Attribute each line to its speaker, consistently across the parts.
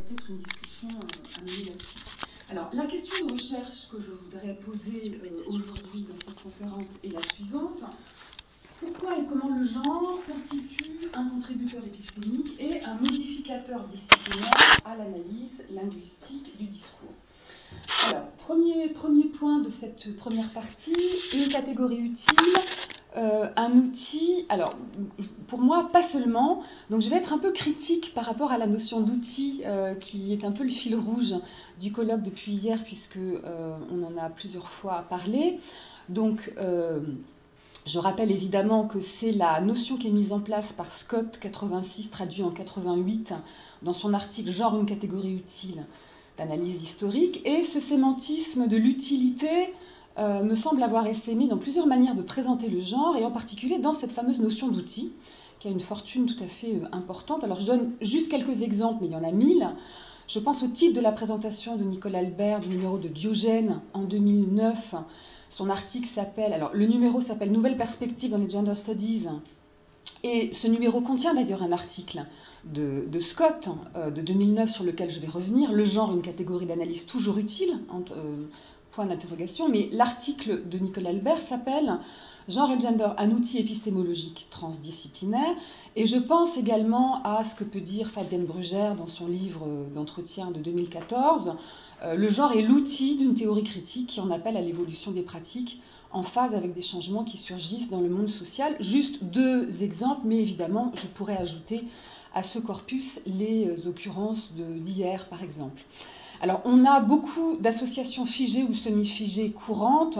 Speaker 1: peut-être une discussion à mener là-dessus. Alors, la question de recherche que je voudrais poser aujourd'hui dans cette conférence est la suivante. Pourquoi et comment le genre constitue un contributeur épistémique et un modificateur disciplinaire à l'analyse linguistique du discours? Alors, premier point de cette première partie, une catégorie utile, un outil, alors pour moi pas seulement, donc je vais être un peu critique par rapport à la notion d'outil qui est un peu le fil rouge du colloque depuis hier puisque on en a plusieurs fois parlé. Donc je rappelle évidemment que c'est la notion qui est mise en place par Scott 86 traduit en 88 dans son article Genre une catégorie utile d'analyse historique, et ce sémantisme de l'utilité me semble avoir essaimé dans plusieurs manières de présenter le genre, et en particulier dans cette fameuse notion d'outil, qui a une fortune tout à fait importante. Alors je donne juste quelques exemples, mais il y en a 1000. Je pense au titre de la présentation de Nicolas Albert du numéro de Diogène en 2009. Son article s'appelle, alors le numéro s'appelle Nouvelles perspectives dans les Gender Studies, et ce numéro contient d'ailleurs un article de Scott de 2009 sur lequel je vais revenir, le genre, une catégorie d'analyse toujours utile, point d'interrogation, mais l'article de Nicolas Albert s'appelle Genre et gender, un outil épistémologique transdisciplinaire, et je pense également à ce que peut dire Fabienne Brugère dans son livre d'entretien de 2014, le genre est l'outil d'une théorie critique qui en appelle à l'évolution des pratiques en phase avec des changements qui surgissent dans le monde social. Juste 2 exemples, mais évidemment, je pourrais ajouter à ce corpus les occurrences d'hier, par exemple. Alors, on a beaucoup d'associations figées ou semi-figées courantes.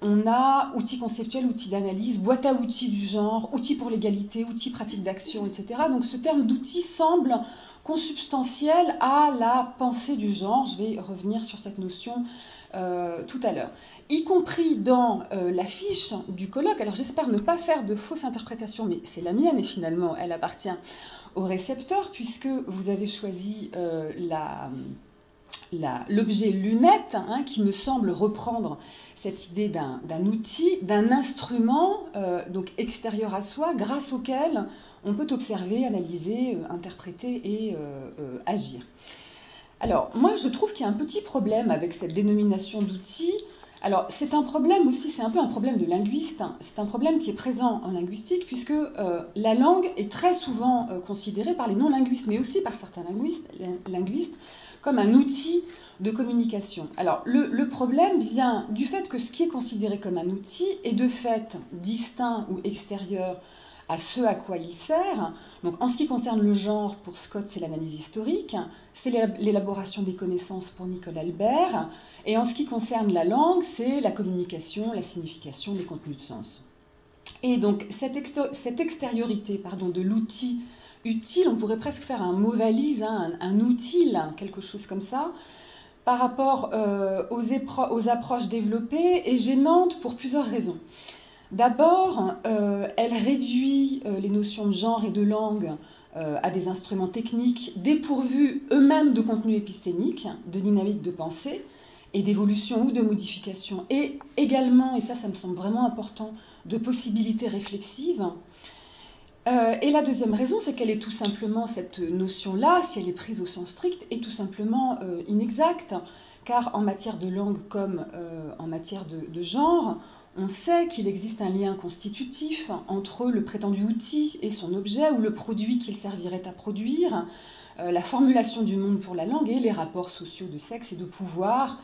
Speaker 1: On a outils conceptuels, outils d'analyse, boîte à outils du genre, outils pour l'égalité, outils pratiques d'action, etc. Donc, ce terme d'outil semble consubstantiel à la pensée du genre. Je vais revenir sur cette notion tout à l'heure, y compris dans la fiche du colloque. Alors j'espère ne pas faire de fausses interprétations, mais c'est la mienne et finalement elle appartient au récepteur, puisque vous avez choisi l'objet lunette, qui me semble reprendre cette idée d'un outil, d'un instrument donc extérieur à soi, grâce auquel on peut observer, analyser, interpréter et agir. Alors, moi, je trouve qu'il y a un petit problème avec cette dénomination d'outil. Alors, c'est un problème aussi, c'est un peu un problème de linguiste. C'est un problème qui est présent en linguistique, puisque la langue est très souvent considérée par les non-linguistes, mais aussi par certains linguistes, comme un outil de communication. Alors, le problème vient du fait que ce qui est considéré comme un outil est de fait distinct ou extérieur à ce à quoi il sert. Donc, en ce qui concerne le genre, pour Scott, c'est l'analyse historique, c'est l'élaboration des connaissances pour Nicolas Albert, et en ce qui concerne la langue, c'est la communication, la signification, les contenus de sens. Et donc, cette extériorité de l'outil utile, on pourrait presque faire un mot valise, un outil, quelque chose comme ça, par rapport aux approches développées, est gênante pour plusieurs raisons. D'abord, elle réduit les notions de genre et de langue à des instruments techniques dépourvus eux-mêmes de contenu épistémique, de dynamique de pensée et d'évolution ou de modification, et également, et ça me semble vraiment important, de possibilités réflexives. Et la deuxième raison, c'est qu'elle est tout simplement, cette notion-là, si elle est prise au sens strict, est tout simplement inexacte, car en matière de langue comme en matière de genre, on sait qu'il existe un lien constitutif entre le prétendu outil et son objet, ou le produit qu'il servirait à produire, la formulation du monde pour la langue et les rapports sociaux de sexe et de pouvoir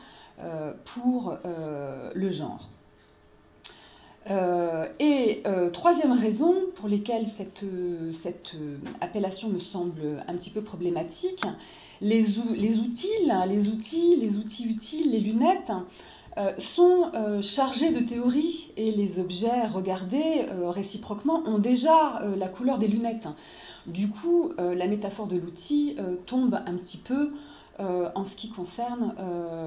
Speaker 1: pour le genre. Troisième raison pour laquelle cette appellation me semble un petit peu problématique, les outils utiles, les lunettes, sont chargés de théorie, et les objets regardés réciproquement ont déjà la couleur des lunettes. Du coup, la métaphore de l'outil tombe un petit peu en ce qui concerne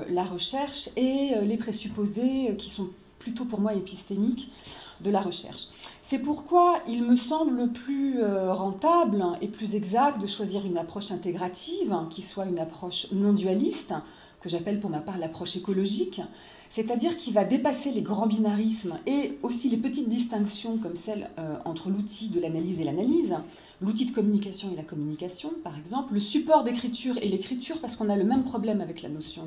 Speaker 1: la recherche et les présupposés qui sont plutôt pour moi épistémiques de la recherche. C'est pourquoi il me semble plus rentable et plus exact de choisir une approche intégrative, qui soit une approche non dualiste,
Speaker 2: que j'appelle pour ma part l'approche écologique, c'est-à-dire qui va dépasser les grands binarismes et aussi les petites distinctions comme celle entre l'outil de l'analyse et l'analyse, l'outil de communication et la communication, par exemple, le support d'écriture et l'écriture, parce qu'on a le même problème avec la notion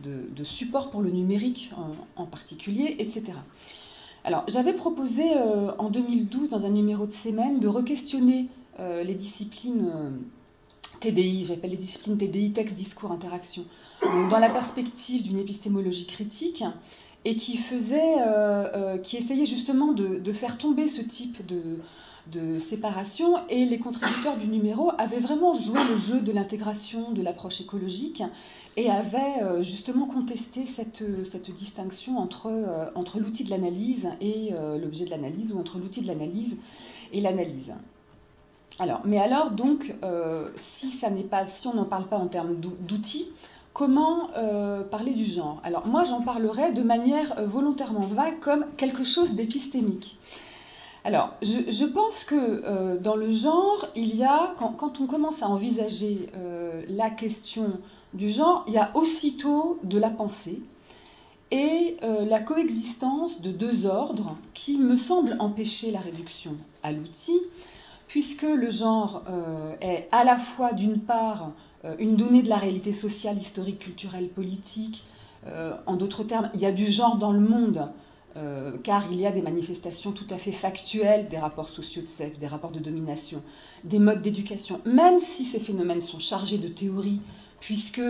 Speaker 2: de support pour le numérique en particulier, etc. Alors, j'avais proposé en 2012, dans un numéro de Semaine, de re-questionner les disciplines TDI, j'appelle les disciplines TDI, texte, discours, interaction, donc dans la perspective d'une épistémologie critique, et qui essayait justement de faire tomber ce type de séparation, et les contributeurs du numéro avaient vraiment joué le jeu de l'intégration de l'approche écologique et avaient justement contesté cette distinction entre l'outil de l'analyse et l'objet de l'analyse, ou entre l'outil de l'analyse et l'analyse. Donc, si on n'en parle pas en termes d'outils, comment parler du genre? Alors, moi, j'en parlerai de manière volontairement vague, comme quelque chose d'épistémique. Alors, je pense que dans le genre, il y a, quand on commence à envisager la question du genre, il y a aussitôt de la pensée et la coexistence de deux ordres qui me semblent empêcher la réduction à l'outil, puisque le genre est à la fois, d'une part, une donnée de la réalité sociale, historique, culturelle, politique. En d'autres termes, il y a du genre dans le monde, car il y a des manifestations tout à fait factuelles des rapports sociaux de sexe, des rapports de domination, des modes d'éducation, même si ces phénomènes sont chargés de théorie, puisque,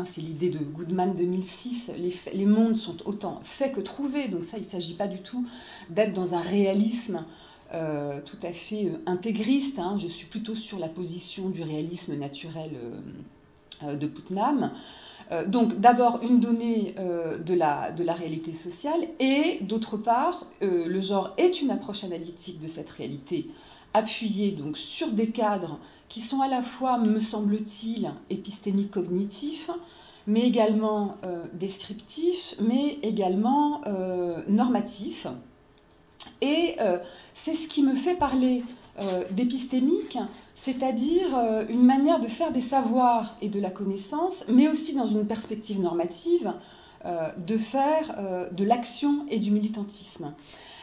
Speaker 2: c'est l'idée de Goodman 2006, les mondes sont autant faits que trouvés, donc ça, il ne s'agit pas du tout d'être dans un réalisme tout à fait intégriste. Je suis plutôt sur la position du réalisme naturel de Putnam. Donc d'abord une donnée de la réalité sociale, et d'autre part, le genre est une approche analytique de cette réalité, appuyée donc sur des cadres qui sont à la fois, me semble-t-il, épistémiques cognitifs, mais également descriptifs, mais également normatifs. Et c'est ce qui me fait parler d'épistémique, c'est-à-dire une manière de faire des savoirs et de la connaissance, mais aussi dans une perspective normative, de faire de l'action et du militantisme.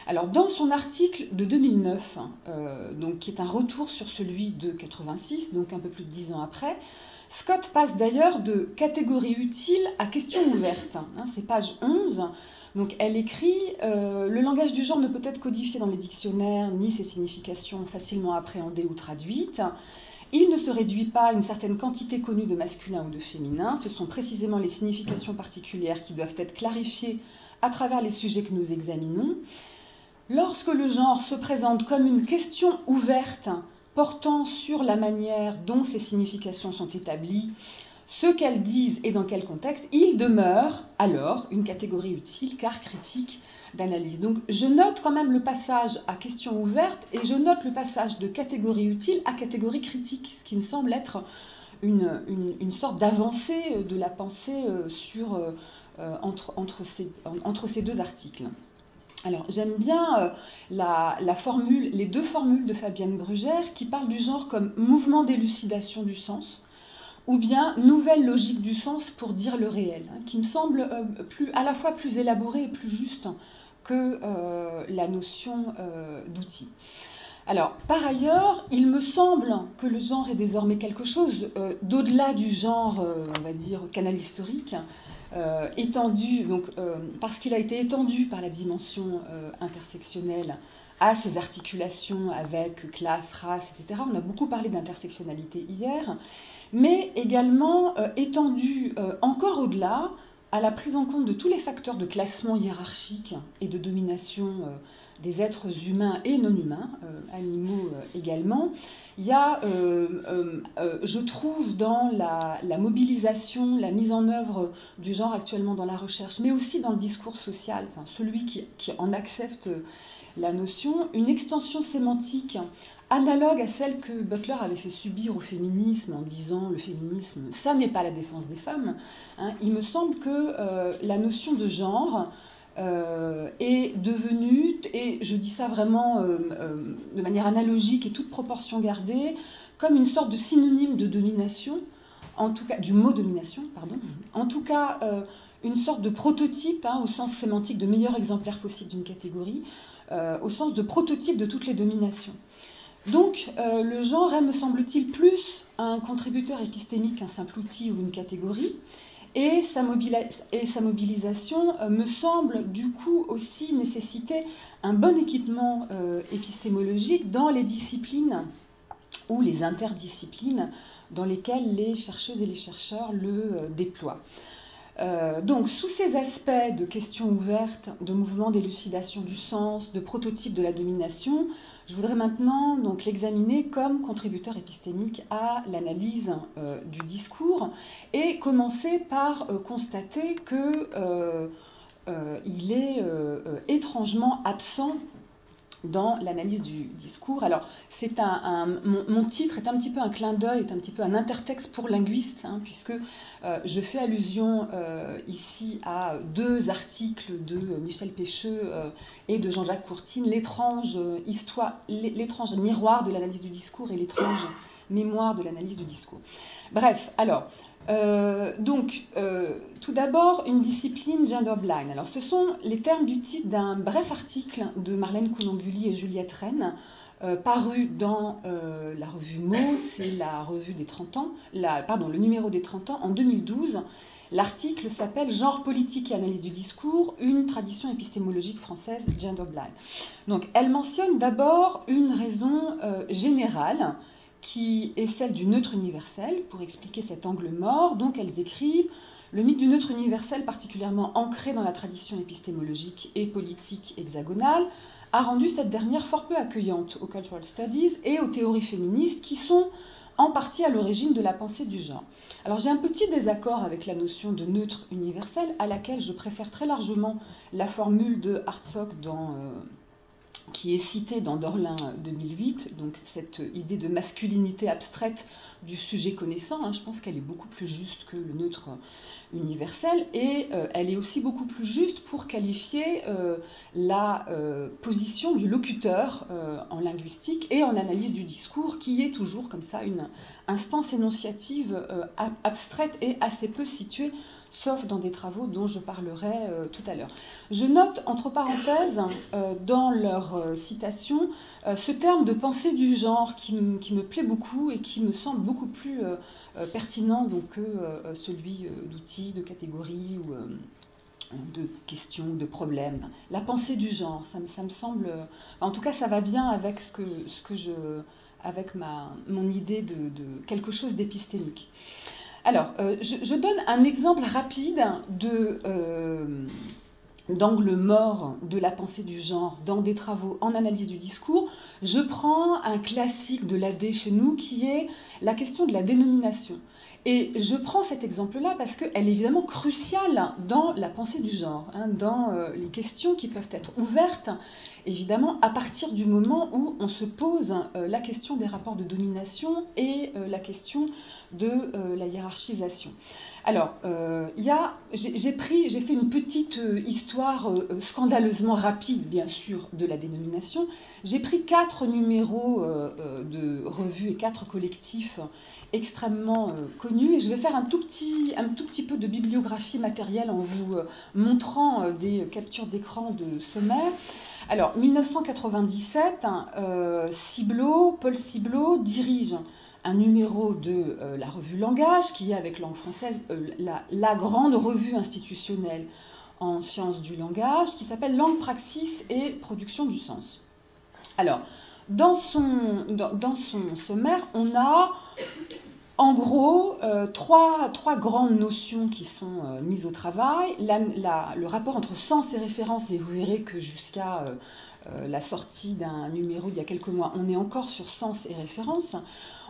Speaker 2: Alors, dans son article de 2009, donc, qui est un retour sur celui de 86, donc un peu plus de 10 ans après, Scott passe d'ailleurs de catégorie utile à question ouverte. C'est page 11. Donc elle écrit « Le langage du genre ne peut être codifié dans les dictionnaires, ni ses significations facilement appréhendées ou traduites. Il ne se réduit pas à une certaine quantité connue de masculin ou de féminin. Ce sont précisément les significations particulières qui doivent être clarifiées à travers les sujets que nous examinons. Lorsque le genre se présente comme une question ouverte portant sur la manière dont ces significations sont établies, ce qu'elles disent et dans quel contexte, il demeure alors une catégorie utile car critique d'analyse. » Donc je note quand même le passage à question ouverte et je note le passage de catégorie utile à catégorie critique, ce qui me semble être une sorte d'avancée de la pensée entre ces deux articles. Alors j'aime bien les deux formules de Fabienne Brugère qui parlent du genre comme mouvement d'élucidation du sens, ou bien nouvelle logique du sens pour dire le réel, qui me semble à la fois plus élaborée et plus juste que la notion d'outil. Alors, par ailleurs, il me semble que le genre est désormais quelque chose d'au-delà du genre, on va dire, canal historique, étendu, parce qu'il a été étendu par la dimension intersectionnelle à ses articulations avec classe, race, etc. On a beaucoup parlé d'intersectionnalité hier, mais également étendu encore au-delà à la prise en compte de tous les facteurs de classement hiérarchique et de domination des êtres humains et non humains, animaux également. Il y a, je trouve, dans la mobilisation, la mise en œuvre du genre actuellement dans la recherche, mais aussi dans le discours social, celui qui en accepte la notion, une extension sémantique analogue à celle que Butler avait fait subir au féminisme en disant le féminisme, ça n'est pas la défense des femmes. Il me semble que la notion de genre est devenue, et je dis ça vraiment de manière analogique et toute proportion gardée, comme une sorte de synonyme de domination en tout cas, du mot domination, pardon, en tout cas une sorte de prototype, au sens sémantique de meilleur exemplaire possible d'une catégorie, au sens de prototype de toutes les dominations. Donc, le genre est, me semble-t-il, plus un contributeur épistémique qu'un simple outil ou une catégorie, et sa mobilisation me semble du coup aussi nécessiter un bon équipement épistémologique dans les disciplines ou les interdisciplines dans lesquelles les chercheuses et les chercheurs le déploient. Donc, sous ces aspects de questions ouvertes, de mouvements d'élucidation du sens, de prototypes de la domination, je voudrais maintenant donc l'examiner comme contributeur épistémique à l'analyse du discours et commencer par constater qu'il est étrangement absent dans l'analyse du discours. Alors, mon titre est un petit peu un clin d'œil, est un petit peu un intertexte pour linguistes, puisque je fais allusion ici à deux articles de Michel Pêcheux et de Jean-Jacques Courtine, l'étrange miroir de l'analyse du discours et l'étrange mémoire de l'analyse du discours. Bref, alors, tout d'abord, une discipline gender-blind. Alors, ce sont les termes du titre d'un bref article de Marlène Coulanguli et Juliette Rennes, paru dans la revue Mo, c'est la revue des 30 ans, le numéro des 30 ans, en 2012. L'article s'appelle « Genre politique et analyse du discours, une tradition épistémologique française gender-blind ». Donc, elle mentionne d'abord une raison générale, qui est celle du neutre universel, pour expliquer cet angle mort. Donc elles écrivent « Le mythe du neutre universel, particulièrement ancré dans la tradition épistémologique et politique hexagonale, a rendu cette dernière fort peu accueillante aux cultural studies et aux théories féministes qui sont en partie à l'origine de la pensée du genre. » Alors j'ai un petit désaccord avec la notion de neutre universel, à laquelle je préfère très largement la formule de Hartsock qui est citée dans Dorlin 2008, donc cette idée de masculinité abstraite du sujet connaissant, je pense qu'elle est beaucoup plus juste que le neutre universel, et elle est aussi beaucoup plus juste pour qualifier la position du locuteur en linguistique et en analyse du discours, qui est toujours comme ça une instance énonciative abstraite et assez peu située, sauf dans des travaux dont je parlerai tout à l'heure. Je note, entre parenthèses, dans leur citation, ce terme de pensée du genre qui me plaît beaucoup et qui me semble beaucoup plus pertinent donc, que celui d'outils, de catégories ou de questions, de problèmes. La pensée du genre, ça me semble... en tout cas, ça va bien avec avec mon idée de quelque chose d'épistémique. Alors, je donne un exemple rapide d'angle mort de la pensée du genre dans des travaux en analyse du discours. Je prends un classique de l'AD chez nous qui est la question de la dénomination. Et je prends cet exemple-là parce qu'elle est évidemment cruciale dans la pensée du genre, dans les questions qui peuvent être ouvertes, évidemment, à partir du moment où on se pose la question des rapports de domination et la question de la hiérarchisation. Alors, j'ai fait une petite histoire scandaleusement rapide, bien sûr, de la dénomination. J'ai pris 4 numéros de revues et 4 collectifs extrêmement connus, et je vais faire un tout petit peu de bibliographie matérielle en vous montrant des captures d'écran de sommaire. Alors, 1997, Paul Ciblot dirige un numéro de la revue Langage, qui est avec langue française la grande revue institutionnelle en sciences du langage, qui s'appelle Langue, Praxis et Production du sens. Alors, dans son sommaire, on a en gros trois grandes notions qui sont mises au travail. Le rapport entre sens et référence, mais vous verrez que jusqu'à la sortie d'un numéro il y a quelques mois, on est encore sur sens et référence.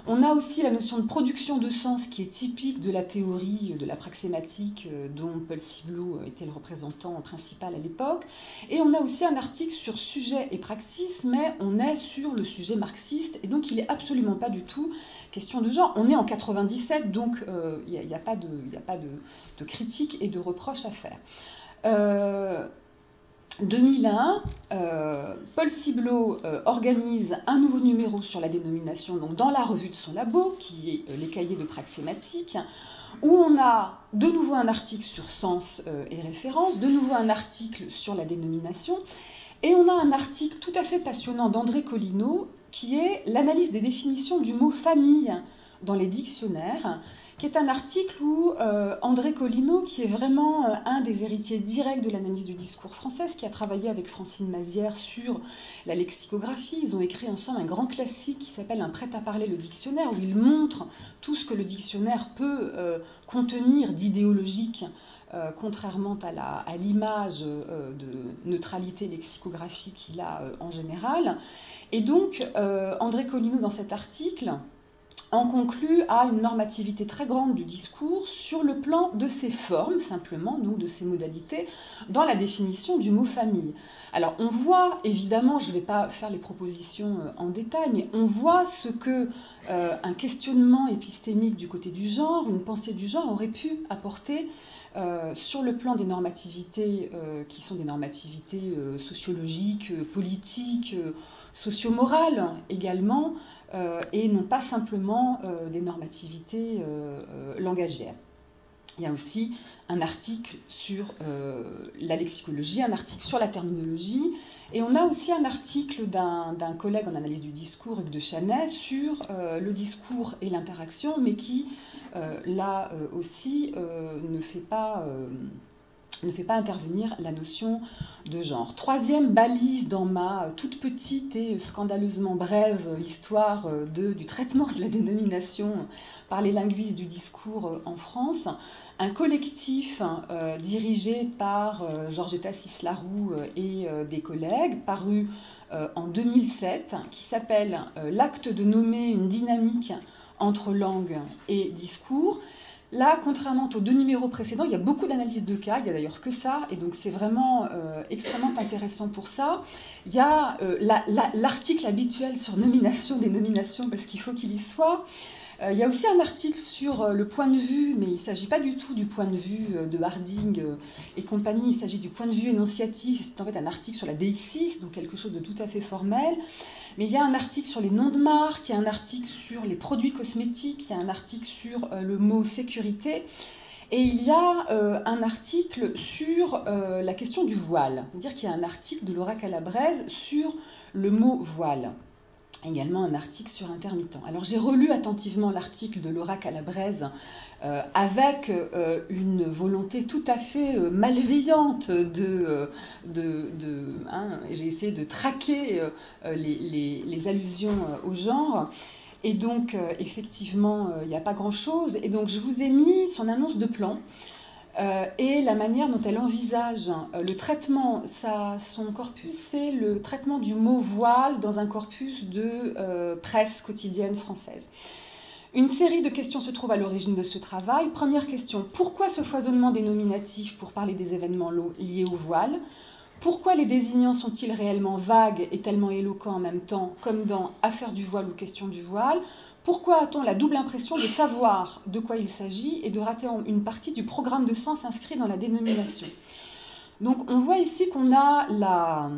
Speaker 2: On a aussi la notion de production de sens qui est typique de la théorie de la praxématique dont Paul Ciblot était le représentant principal à l'époque. Et on a aussi un article sur sujet et praxis, mais on est sur le sujet marxiste, et donc il n'est absolument pas du tout question de genre. On est en 97, donc il n'y a pas de critique et de reproche à faire. 2001, Paul Ciblot organise un nouveau numéro sur la dénomination, donc dans la revue de son labo, qui est les cahiers de praxématique, où on a de nouveau un article sur sens et référence, de nouveau un article sur la dénomination, et on a un article tout à fait passionnant d'André Collineau, qui est l'analyse des définitions du mot famille dans les dictionnaires, qui est un article où André Collineau, qui est vraiment un des héritiers directs de l'analyse du discours française, qui a travaillé avec Francine Mazière sur la lexicographie, ils ont écrit ensemble un grand classique qui s'appelle Un prêt-à-parler le dictionnaire, où ils montrent tout ce que le dictionnaire peut contenir d'idéologique, contrairement à l'image de neutralité lexicographique qu'il a en général. Et donc, André Collineau, dans cet article, en conclut à une normativité très grande du discours sur le plan de ses formes, simplement, donc de ses modalités, dans la définition du mot famille. Alors, on voit, évidemment, je ne vais pas faire les propositions en détail, mais on voit ce que un questionnement épistémique du côté du genre, une pensée du genre, aurait pu apporter sur le plan des normativités qui sont des normativités sociologiques, politiques, socio-morales également, et non pas simplement des normativités langagières. Il y a aussi un article sur la lexicologie, un article sur la terminologie, et on a aussi un article d'un collègue en analyse du discours, Hugues de Chanay, sur le discours et l'interaction, mais qui, là aussi, ne fait pas intervenir la notion de genre. Troisième balise dans ma toute petite et scandaleusement brève histoire du traitement de la dénomination par les linguistes du discours en France, un collectif dirigé par Georgetta Cislaroux et des collègues, paru en 2007, qui s'appelle L'acte de nommer une dynamique entre langue et discours. Là, contrairement aux deux numéros précédents, il y a beaucoup d'analyses de cas, il n'y a d'ailleurs que ça, et donc c'est vraiment extrêmement intéressant pour ça. Il y a l'article habituel sur nomination, dénomination, parce qu'il faut qu'il y soit. Il y a aussi un article sur le point de vue, mais il ne s'agit pas du tout du point de vue de Harding et compagnie, il s'agit du point de vue énonciatif, c'est en fait un article sur la DXIS, donc quelque chose de tout à fait formel. Mais il y a un article sur les noms de marques, il y a un article sur les produits cosmétiques, il y a un article sur le mot sécurité, et il y a un article sur la question du voile. C'est-à-dire qu'il y a un article de Laura Calabrese sur le mot voile. Également un article sur intermittent. Alors j'ai relu attentivement l'article de Laura Calabrese avec une volonté tout à fait malveillante j'ai essayé de traquer les allusions au genre. Et donc effectivement il n'y a pas grand-chose. Et donc je vous ai mis son annonce de plan. Et la manière dont elle envisage le traitement, son corpus, c'est le traitement du mot voile dans un corpus de presse quotidienne française. Une série de questions se trouve à l'origine de ce travail. Première question, pourquoi ce foisonnement des nominatifs pour parler des événements liés au voile ? Pourquoi les désignants sont-ils réellement vagues et tellement éloquents en même temps, comme dans Affaire du voile ou Question du voile ? Pourquoi a-t-on la double impression de savoir de quoi il s'agit et de rater une partie du programme de sens inscrit dans la dénomination ? Donc on voit ici qu'on a la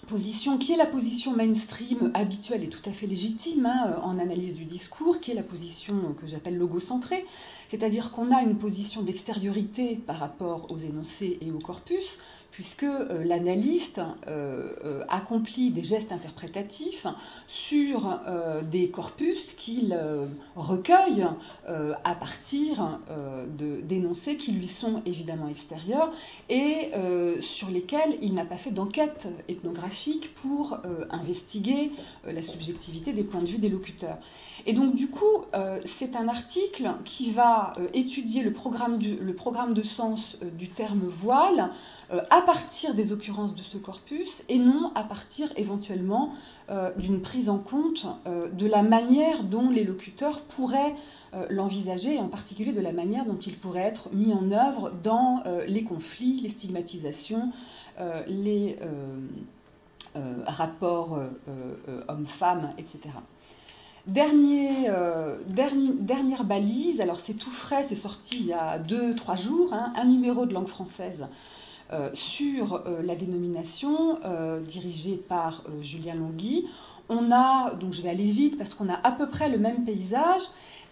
Speaker 2: position qui est la position mainstream habituelle et tout à fait légitime en analyse du discours, qui est la position que j'appelle logocentrée, c'est-à-dire qu'on a une position d'extériorité par rapport aux énoncés et au corpus, puisque l'analyste accomplit des gestes interprétatifs sur des corpus qu'il recueille à partir d'énoncés qui lui sont évidemment extérieurs et sur lesquels il n'a pas fait d'enquête ethnographique pour investiguer la subjectivité des points de vue des locuteurs. Et donc du coup, c'est un article qui va étudier le programme de sens du terme voile à partir des occurrences de ce corpus et non à partir éventuellement d'une prise en compte de la manière dont les locuteurs pourraient l'envisager, et en particulier de la manière dont il pourrait être mis en œuvre dans les conflits, les stigmatisations, les rapports hommes-femmes, etc. Dernière balise, alors c'est tout frais, c'est sorti il y a 2-3 jours, un numéro de langue française sur la dénomination dirigée par Julien Longhi. On a, donc je vais aller vite parce qu'on a à peu près le même paysage,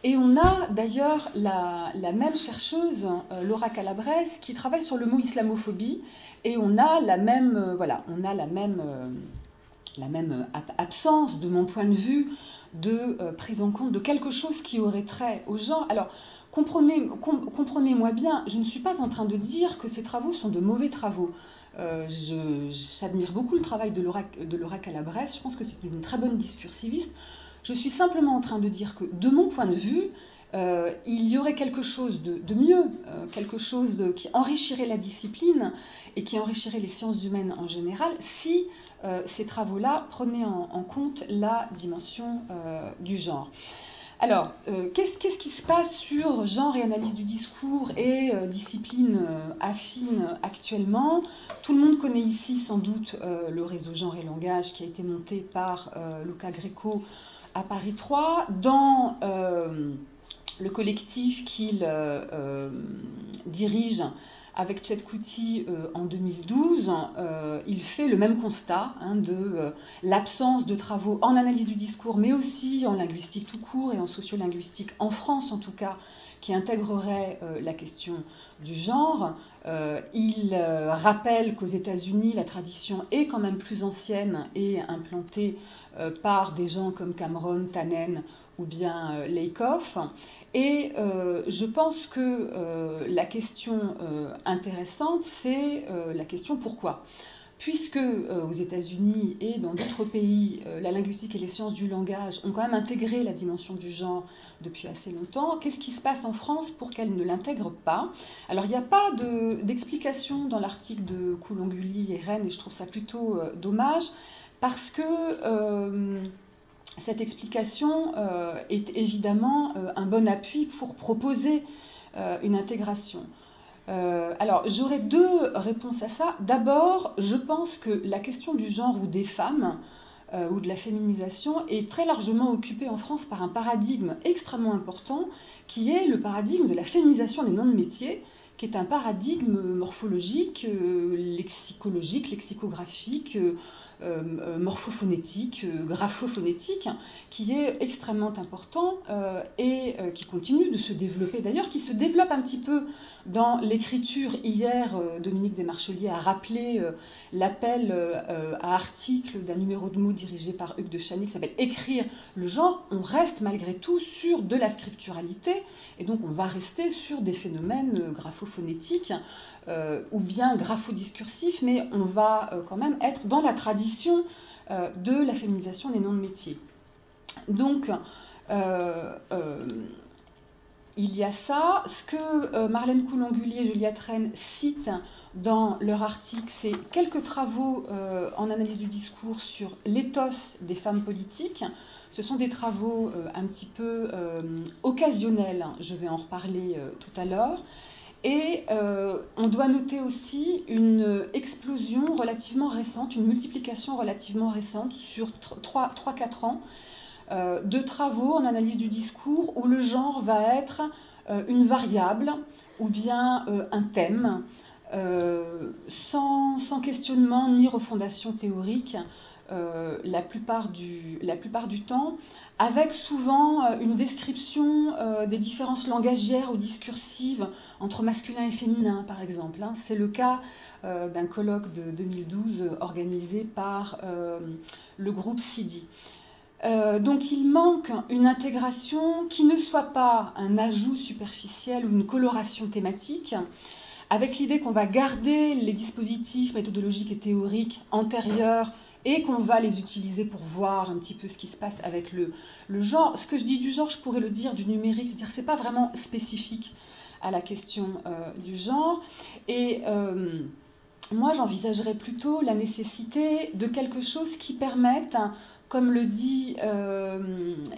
Speaker 2: et on a d'ailleurs la même chercheuse, Laura Calabrese, qui travaille sur le mot islamophobie, et on a la même, absence, de mon point de vue, de prise en compte de quelque chose qui aurait trait au genre. Alors, comprenez-moi bien, je ne suis pas en train de dire que ces travaux sont de mauvais travaux. J'admire beaucoup le travail de Laura Calabrese, je pense que c'est une très bonne discursiviste. Je suis simplement en train de dire que, de mon point de vue, il y aurait quelque chose de mieux, quelque chose qui enrichirait la discipline et qui enrichirait les sciences humaines en général, si ces travaux-là prenaient en compte la dimension du genre. Alors, qu'est-ce qui se passe sur genre et analyse du discours et discipline affine actuellement? Tout le monde connaît ici sans doute le réseau genre et langage qui a été monté par Luca Greco à Paris 3, dans le collectif qu'il dirige avec Chet Kuti en 2012, il fait le même constat de l'absence de travaux en analyse du discours, mais aussi en linguistique tout court et en sociolinguistique, en France en tout cas, qui intégrerait la question du genre. Il rappelle qu'aux États-Unis, la tradition est quand même plus ancienne et implantée par des gens comme Cameron, Tannen ou bien Lakoff. Et je pense que la question intéressante, c'est la question pourquoi. Puisque aux États-Unis et dans d'autres pays, la linguistique et les sciences du langage ont quand même intégré la dimension du genre depuis assez longtemps, qu'est-ce qui se passe en France pour qu'elle ne l'intègre pas? Alors il n'y a pas d'explication dans l'article de Coulonguli et Rennes, et je trouve ça plutôt dommage, parce que cette explication est évidemment un bon appui pour proposer une intégration. Alors, j'aurais deux réponses à ça. D'abord, je pense que la question du genre ou des femmes ou de la féminisation est très largement occupée en France par un paradigme extrêmement important qui est le paradigme de la féminisation des noms de métiers, qui est un paradigme morphologique, lexicologique, lexicographique, morphophonétique, graphophonétique, qui est extrêmement important et qui continue de se développer. D'ailleurs, qui se développe un petit peu dans l'écriture. Hier, Dominique Desmarcheliers a rappelé l'appel à article d'un numéro de mots dirigé par Hugues de Chagny qui s'appelle « Écrire le genre ». On reste malgré tout sur de la scripturalité, et donc on va rester sur des phénomènes graphophonétiques ou bien graphodiscursifs, mais on va quand même être dans la tradition de la féminisation des noms de métiers. Donc, il y a ça. Ce que Marlène Coulonguli et Juliette Rennes citent dans leur article, c'est quelques travaux en analyse du discours sur l'éthos des femmes politiques. Ce sont des travaux un petit peu occasionnels, je vais en reparler tout à l'heure. Et on doit noter aussi une explosion relativement récente, une multiplication relativement récente sur 3-4 ans de travaux en analyse du discours où le genre va être une variable ou bien un thème, sans questionnement ni refondation théorique la plupart du temps, avec souvent une description des différences langagières ou discursives entre masculin et féminin, par exemple. C'est le cas d'un colloque de 2012 organisé par le groupe CIDI. Donc il manque une intégration qui ne soit pas un ajout superficiel ou une coloration thématique, avec l'idée qu'on va garder les dispositifs méthodologiques et théoriques antérieurs et qu'on va les utiliser pour voir un petit peu ce qui se passe avec le genre. Ce que je dis du genre, je pourrais le dire du numérique, c'est-à-dire que ce n'est pas vraiment spécifique à la question du genre. Et moi, j'envisagerais plutôt la nécessité de quelque chose qui permette, comme le dit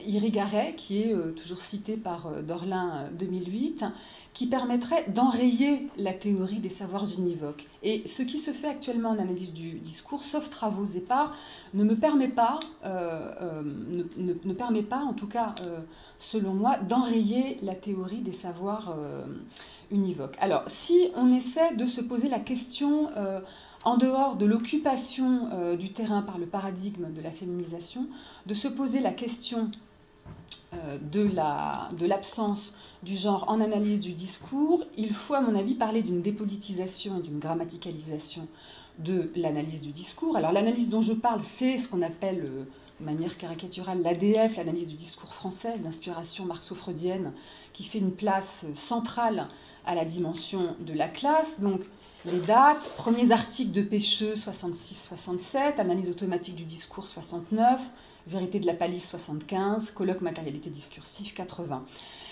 Speaker 2: Irigaray, qui est toujours cité par Dorlin 2008, qui permettrait d'enrayer la théorie des savoirs univoques. Et ce qui se fait actuellement en analyse du discours, sauf travaux épars, ne permet pas, en tout cas selon moi, d'enrayer la théorie des savoirs univoques. Alors, si on essaie de se poser la question, en dehors de l'occupation du terrain par le paradigme de la féminisation, de se poser la question de l'absence du genre en analyse du discours, il faut à mon avis parler d'une dépolitisation et d'une grammaticalisation de l'analyse du discours. Alors l'analyse dont je parle, c'est ce qu'on appelle de manière caricaturale l'ADF, l'analyse du discours français, d'inspiration marxo-freudienne, qui fait une place centrale à la dimension de la classe. Donc les dates, premiers articles de Pêcheux 66-67, analyse automatique du discours 69, vérité de la palisse 75, colloque matérialité discursive 80.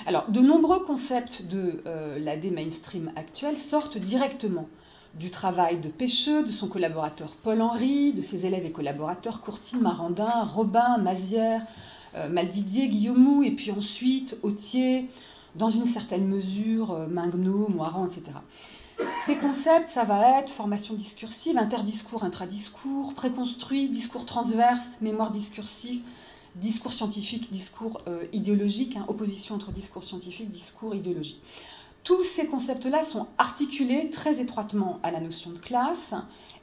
Speaker 2: Alors, de nombreux concepts de l'AD mainstream actuelle sortent directement du travail de Pêcheux, de son collaborateur Paul-Henry, de ses élèves et collaborateurs Courtine, Marandin, Robin, Mazière, Maldidier, Guillaumou, et puis ensuite Autier, dans une certaine mesure, Minguenot, Moirand, etc. Ces concepts, ça va être formation discursive, interdiscours, intradiscours, préconstruit, discours transverse, mémoire discursive, discours scientifique, discours idéologique, opposition entre discours scientifique, discours idéologique. Tous ces concepts-là sont articulés très étroitement à la notion de classe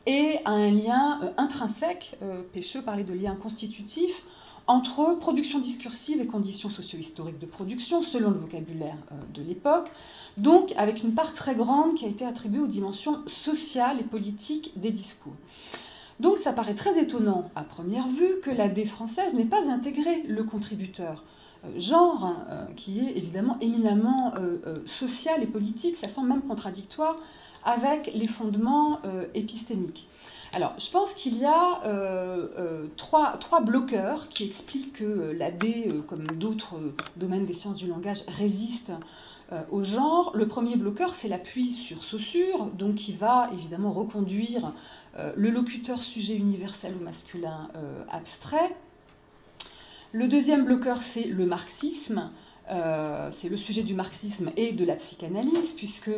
Speaker 2: et à un lien intrinsèque, Pêcheux parlait de lien constitutif, entre production discursive et conditions socio-historiques de production, selon le vocabulaire de l'époque, donc avec une part très grande qui a été attribuée aux dimensions sociales et politiques des discours. Donc ça paraît très étonnant à première vue que l'AD française n'ait pas intégré le contributeur genre, qui est évidemment éminemment social et politique, ça semble même contradictoire avec les fondements épistémiques. Alors, je pense qu'il y a trois bloqueurs qui expliquent que l'AD, comme d'autres domaines des sciences du langage, résiste au genre. Le premier bloqueur, c'est l'appui sur Saussure, donc qui va évidemment reconduire le locuteur sujet universel ou masculin abstrait. Le deuxième bloqueur, c'est le marxisme. C'est le sujet du marxisme et de la psychanalyse, puisque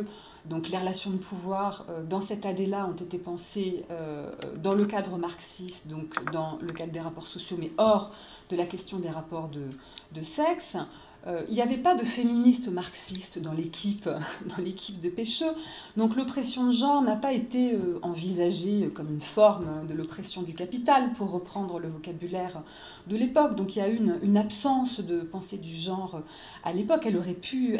Speaker 2: donc, les relations de pouvoir dans cette AD-là ont été pensées dans le cadre marxiste, donc dans le cadre des rapports sociaux, mais hors de la question des rapports de sexe. Il n'y avait pas de féministes marxistes dans l'équipe de Pêcheux, donc l'oppression de genre n'a pas été envisagée comme une forme de l'oppression du capital, pour reprendre le vocabulaire de l'époque. Donc il y a eu une absence de pensée du genre à l'époque, elle aurait pu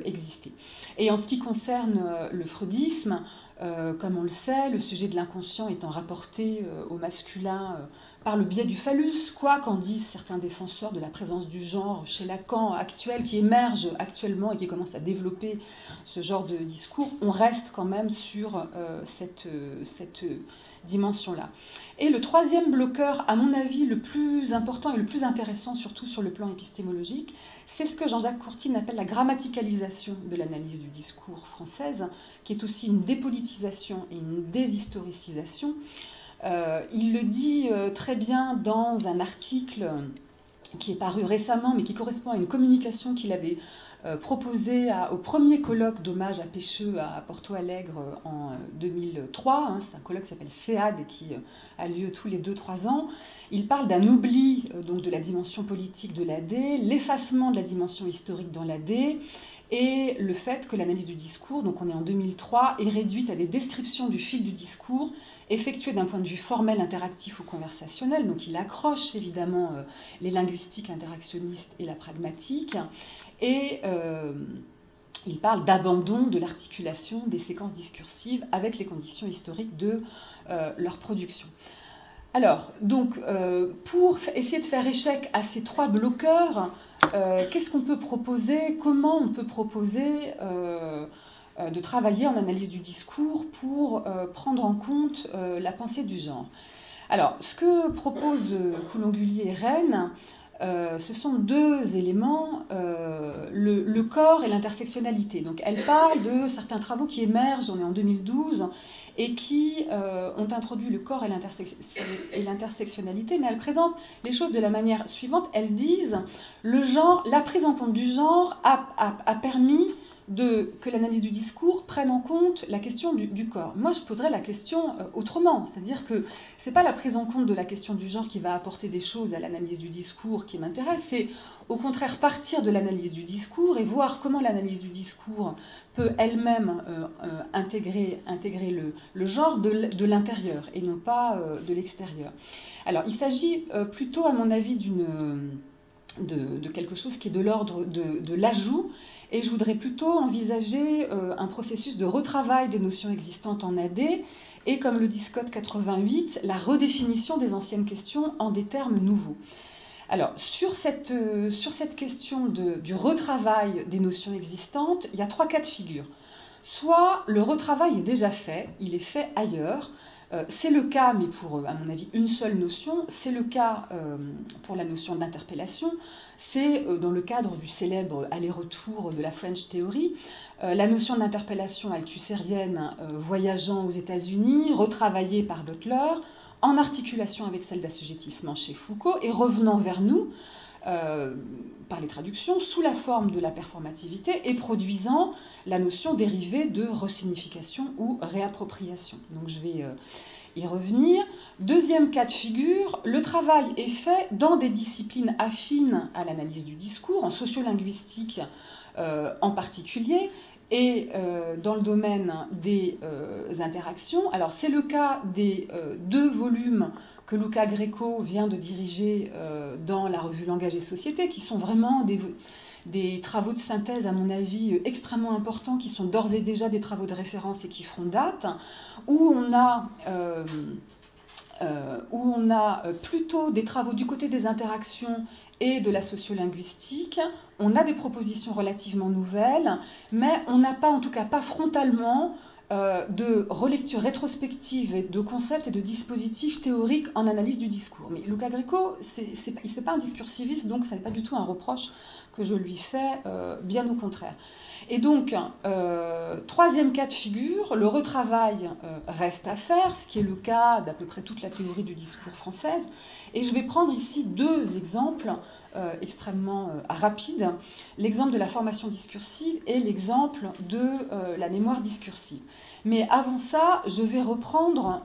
Speaker 2: exister. Et en ce qui concerne le freudisme, comme on le sait, le sujet de l'inconscient étant rapporté au masculin par le biais du phallus, quoi qu'en disent certains défenseurs de la présence du genre chez Lacan actuel, qui émerge actuellement et qui commence à développer ce genre de discours, on reste quand même sur cette dimension-là. Et le troisième bloqueur, à mon avis, le plus important et le plus intéressant, surtout sur le plan épistémologique, c'est ce que Jean-Jacques Courtine appelle la grammaticalisation de l'analyse du discours française, qui est aussi une dépolitisation et une déshistoricisation. Il le dit très bien dans un article qui est paru récemment, mais qui correspond à une communication qu'il avait proposée au premier colloque d'hommage à Pêcheux à Porto Alegre en 2003. C'est un colloque qui s'appelle CEAD et qui a lieu tous les 2-3 ans. Il parle d'un oubli donc de la dimension politique de l'AD, l'effacement de la dimension historique dans l'AD, et le fait que l'analyse du discours, donc on est en 2003, est réduite à des descriptions du fil du discours, effectuées d'un point de vue formel, interactif ou conversationnel. Donc il accroche évidemment les linguistiques interactionnistes et la pragmatique, et il parle d'abandon de l'articulation des séquences discursives avec les conditions historiques de leur production. Alors, donc, pour essayer de faire échec à ces trois bloqueurs, qu'est-ce qu'on peut proposer? Comment on peut proposer de travailler en analyse du discours pour prendre en compte la pensée du genre? Alors, ce que proposent Coulon-Gullier et Rennes, ce sont deux éléments, le corps et l'intersectionnalité. Donc elle parle de certains travaux qui émergent, on est en 2012, et qui ont introduit le corps et l'intersectionnalité, mais elles présentent les choses de la manière suivante. Elles disent le genre, la prise en compte du genre a permis que l'analyse du discours prenne en compte la question du corps. Moi, je poserais la question autrement, c'est-à-dire que ce n'est pas la prise en compte de la question du genre qui va apporter des choses à l'analyse du discours qui m'intéresse, c'est au contraire partir de l'analyse du discours et voir comment l'analyse du discours peut elle-même intégrer le genre de l'intérieur et non pas de l'extérieur. Alors, il s'agit plutôt, à mon avis, de quelque chose qui est de l'ordre de l'ajout, et je voudrais plutôt envisager un processus de retravail des notions existantes en AD, et comme le dit Scott 88, la redéfinition des anciennes questions en des termes nouveaux. Alors, sur cette question du retravail des notions existantes, il y a 3 cas de figure. Soit le retravail est déjà fait, il est fait ailleurs. C'est le cas, mais pour, à mon avis, une seule notion. C'est le cas pour la notion d'interpellation. C'est dans le cadre du célèbre aller-retour de la French Theory. La notion d'interpellation althusserrienne voyageant aux États-Unis, retravaillée par Butler, en articulation avec celle d'assujettissement chez Foucault, et revenant vers nous par les traductions sous la forme de la performativité et produisant la notion dérivée de resignification ou réappropriation. Donc je vais y revenir. Deuxième cas de figure, le travail est fait dans des disciplines affines à l'analyse du discours, en sociolinguistique en particulier, et dans le domaine des interactions. Alors c'est le cas des 2 volumes que Luca Greco vient de diriger dans la revue Langage et Société, qui sont vraiment des travaux de synthèse, à mon avis, extrêmement importants, qui sont d'ores et déjà des travaux de référence et qui feront date, où on a plutôt des travaux du côté des interactions et de la sociolinguistique. On a des propositions relativement nouvelles, mais on n'a pas, en tout cas pas frontalement, de relecture rétrospective de concepts et de dispositifs théoriques en analyse du discours. Mais Luca Greco, c'est pas un discursiviste, donc ça n'est pas du tout un reproche que je lui fais, bien au contraire. Et donc, 3e cas de figure, le retravail reste à faire, ce qui est le cas d'à peu près toute la théorie du discours française. Et je vais prendre ici 2 exemples extrêmement rapides, l'exemple de la formation discursive et l'exemple de la mémoire discursive. Mais avant ça, je vais reprendre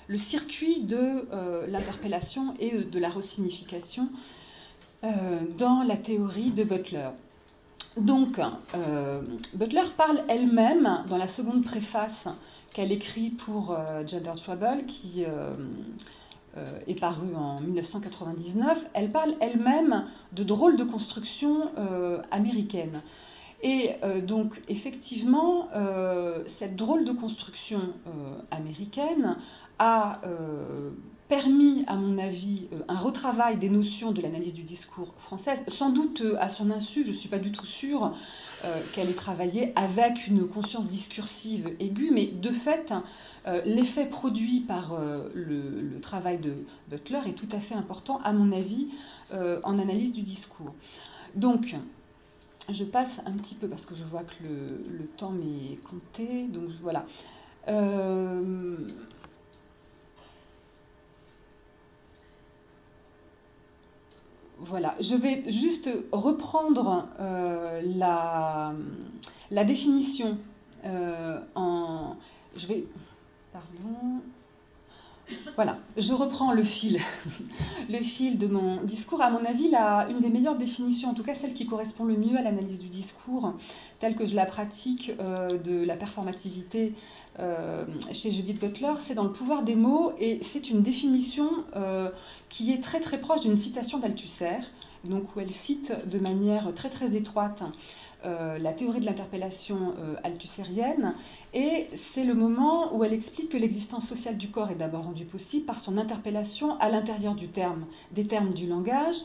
Speaker 2: le circuit de l'interpellation et de la resignification dans la théorie de Butler. Donc, Butler parle elle-même, dans la seconde préface qu'elle écrit pour Gender Trouble, qui est parue en 1999, elle parle elle-même de drôles de construction américaine. Et donc, effectivement, cette drôle de construction américaine a permis, à mon avis, un retravail des notions de l'analyse du discours française, sans doute à son insu, je ne suis pas du tout sûre qu'elle ait travaillé avec une conscience discursive aiguë, mais de fait, l'effet produit par le travail de Butler est tout à fait important, à mon avis, en analyse du discours. Donc, je passe un petit peu, parce que je vois que le temps m'est compté, donc voilà. Voilà, je vais juste reprendre la définition Pardon. Voilà, je reprends le fil de mon discours. À mon avis, une des meilleures définitions, en tout cas celle qui correspond le mieux à l'analyse du discours, telle que je la pratique de la performativité chez Judith Butler, c'est dans Le pouvoir des mots, et c'est une définition qui est très très proche d'une citation d'Althusser, donc où elle cite de manière très très étroite la théorie de l'interpellation althussérienne, et c'est le moment où elle explique que l'existence sociale du corps est d'abord rendue possible par son interpellation à l'intérieur des termes du langage,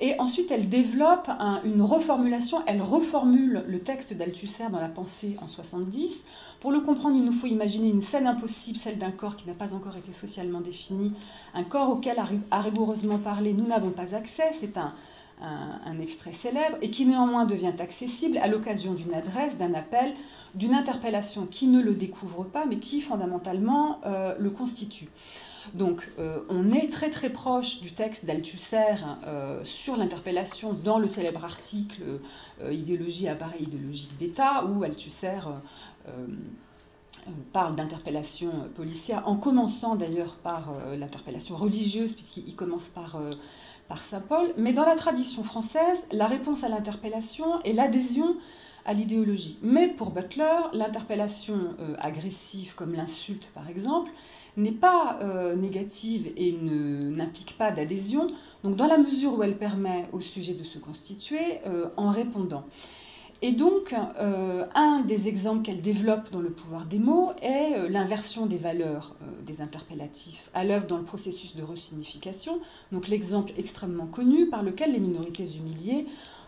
Speaker 2: Et ensuite, elle développe une reformulation, elle reformule le texte d'Althusser dans La Pensée en 70. Pour le comprendre, il nous faut imaginer une scène impossible, celle d'un corps qui n'a pas encore été socialement défini, un corps auquel, à rigoureusement parler, nous n'avons pas accès. C'est un extrait célèbre et qui néanmoins devient accessible à l'occasion d'une adresse, d'un appel, d'une interpellation qui ne le découvre pas, mais qui fondamentalement le constitue. Donc on est très très proche du texte d'Althusser sur l'interpellation dans le célèbre article Idéologie, appareil idéologique d'État, où Althusser parle d'interpellation policière, en commençant d'ailleurs par l'interpellation religieuse, puisqu'il commence par Saint Paul. Mais dans la tradition française, la réponse à l'interpellation est l'adhésion à l'idéologie. Mais pour Butler, l'interpellation agressive, comme l'insulte par exemple, n'est pas négative et n'implique pas d'adhésion, donc dans la mesure où elle permet au sujet de se constituer en répondant. Et donc, un des exemples qu'elle développe dans Le pouvoir des mots est l'inversion des valeurs des interpellatifs à l'œuvre dans le processus de resignification, donc l'exemple extrêmement connu par lequel les minorités humiliées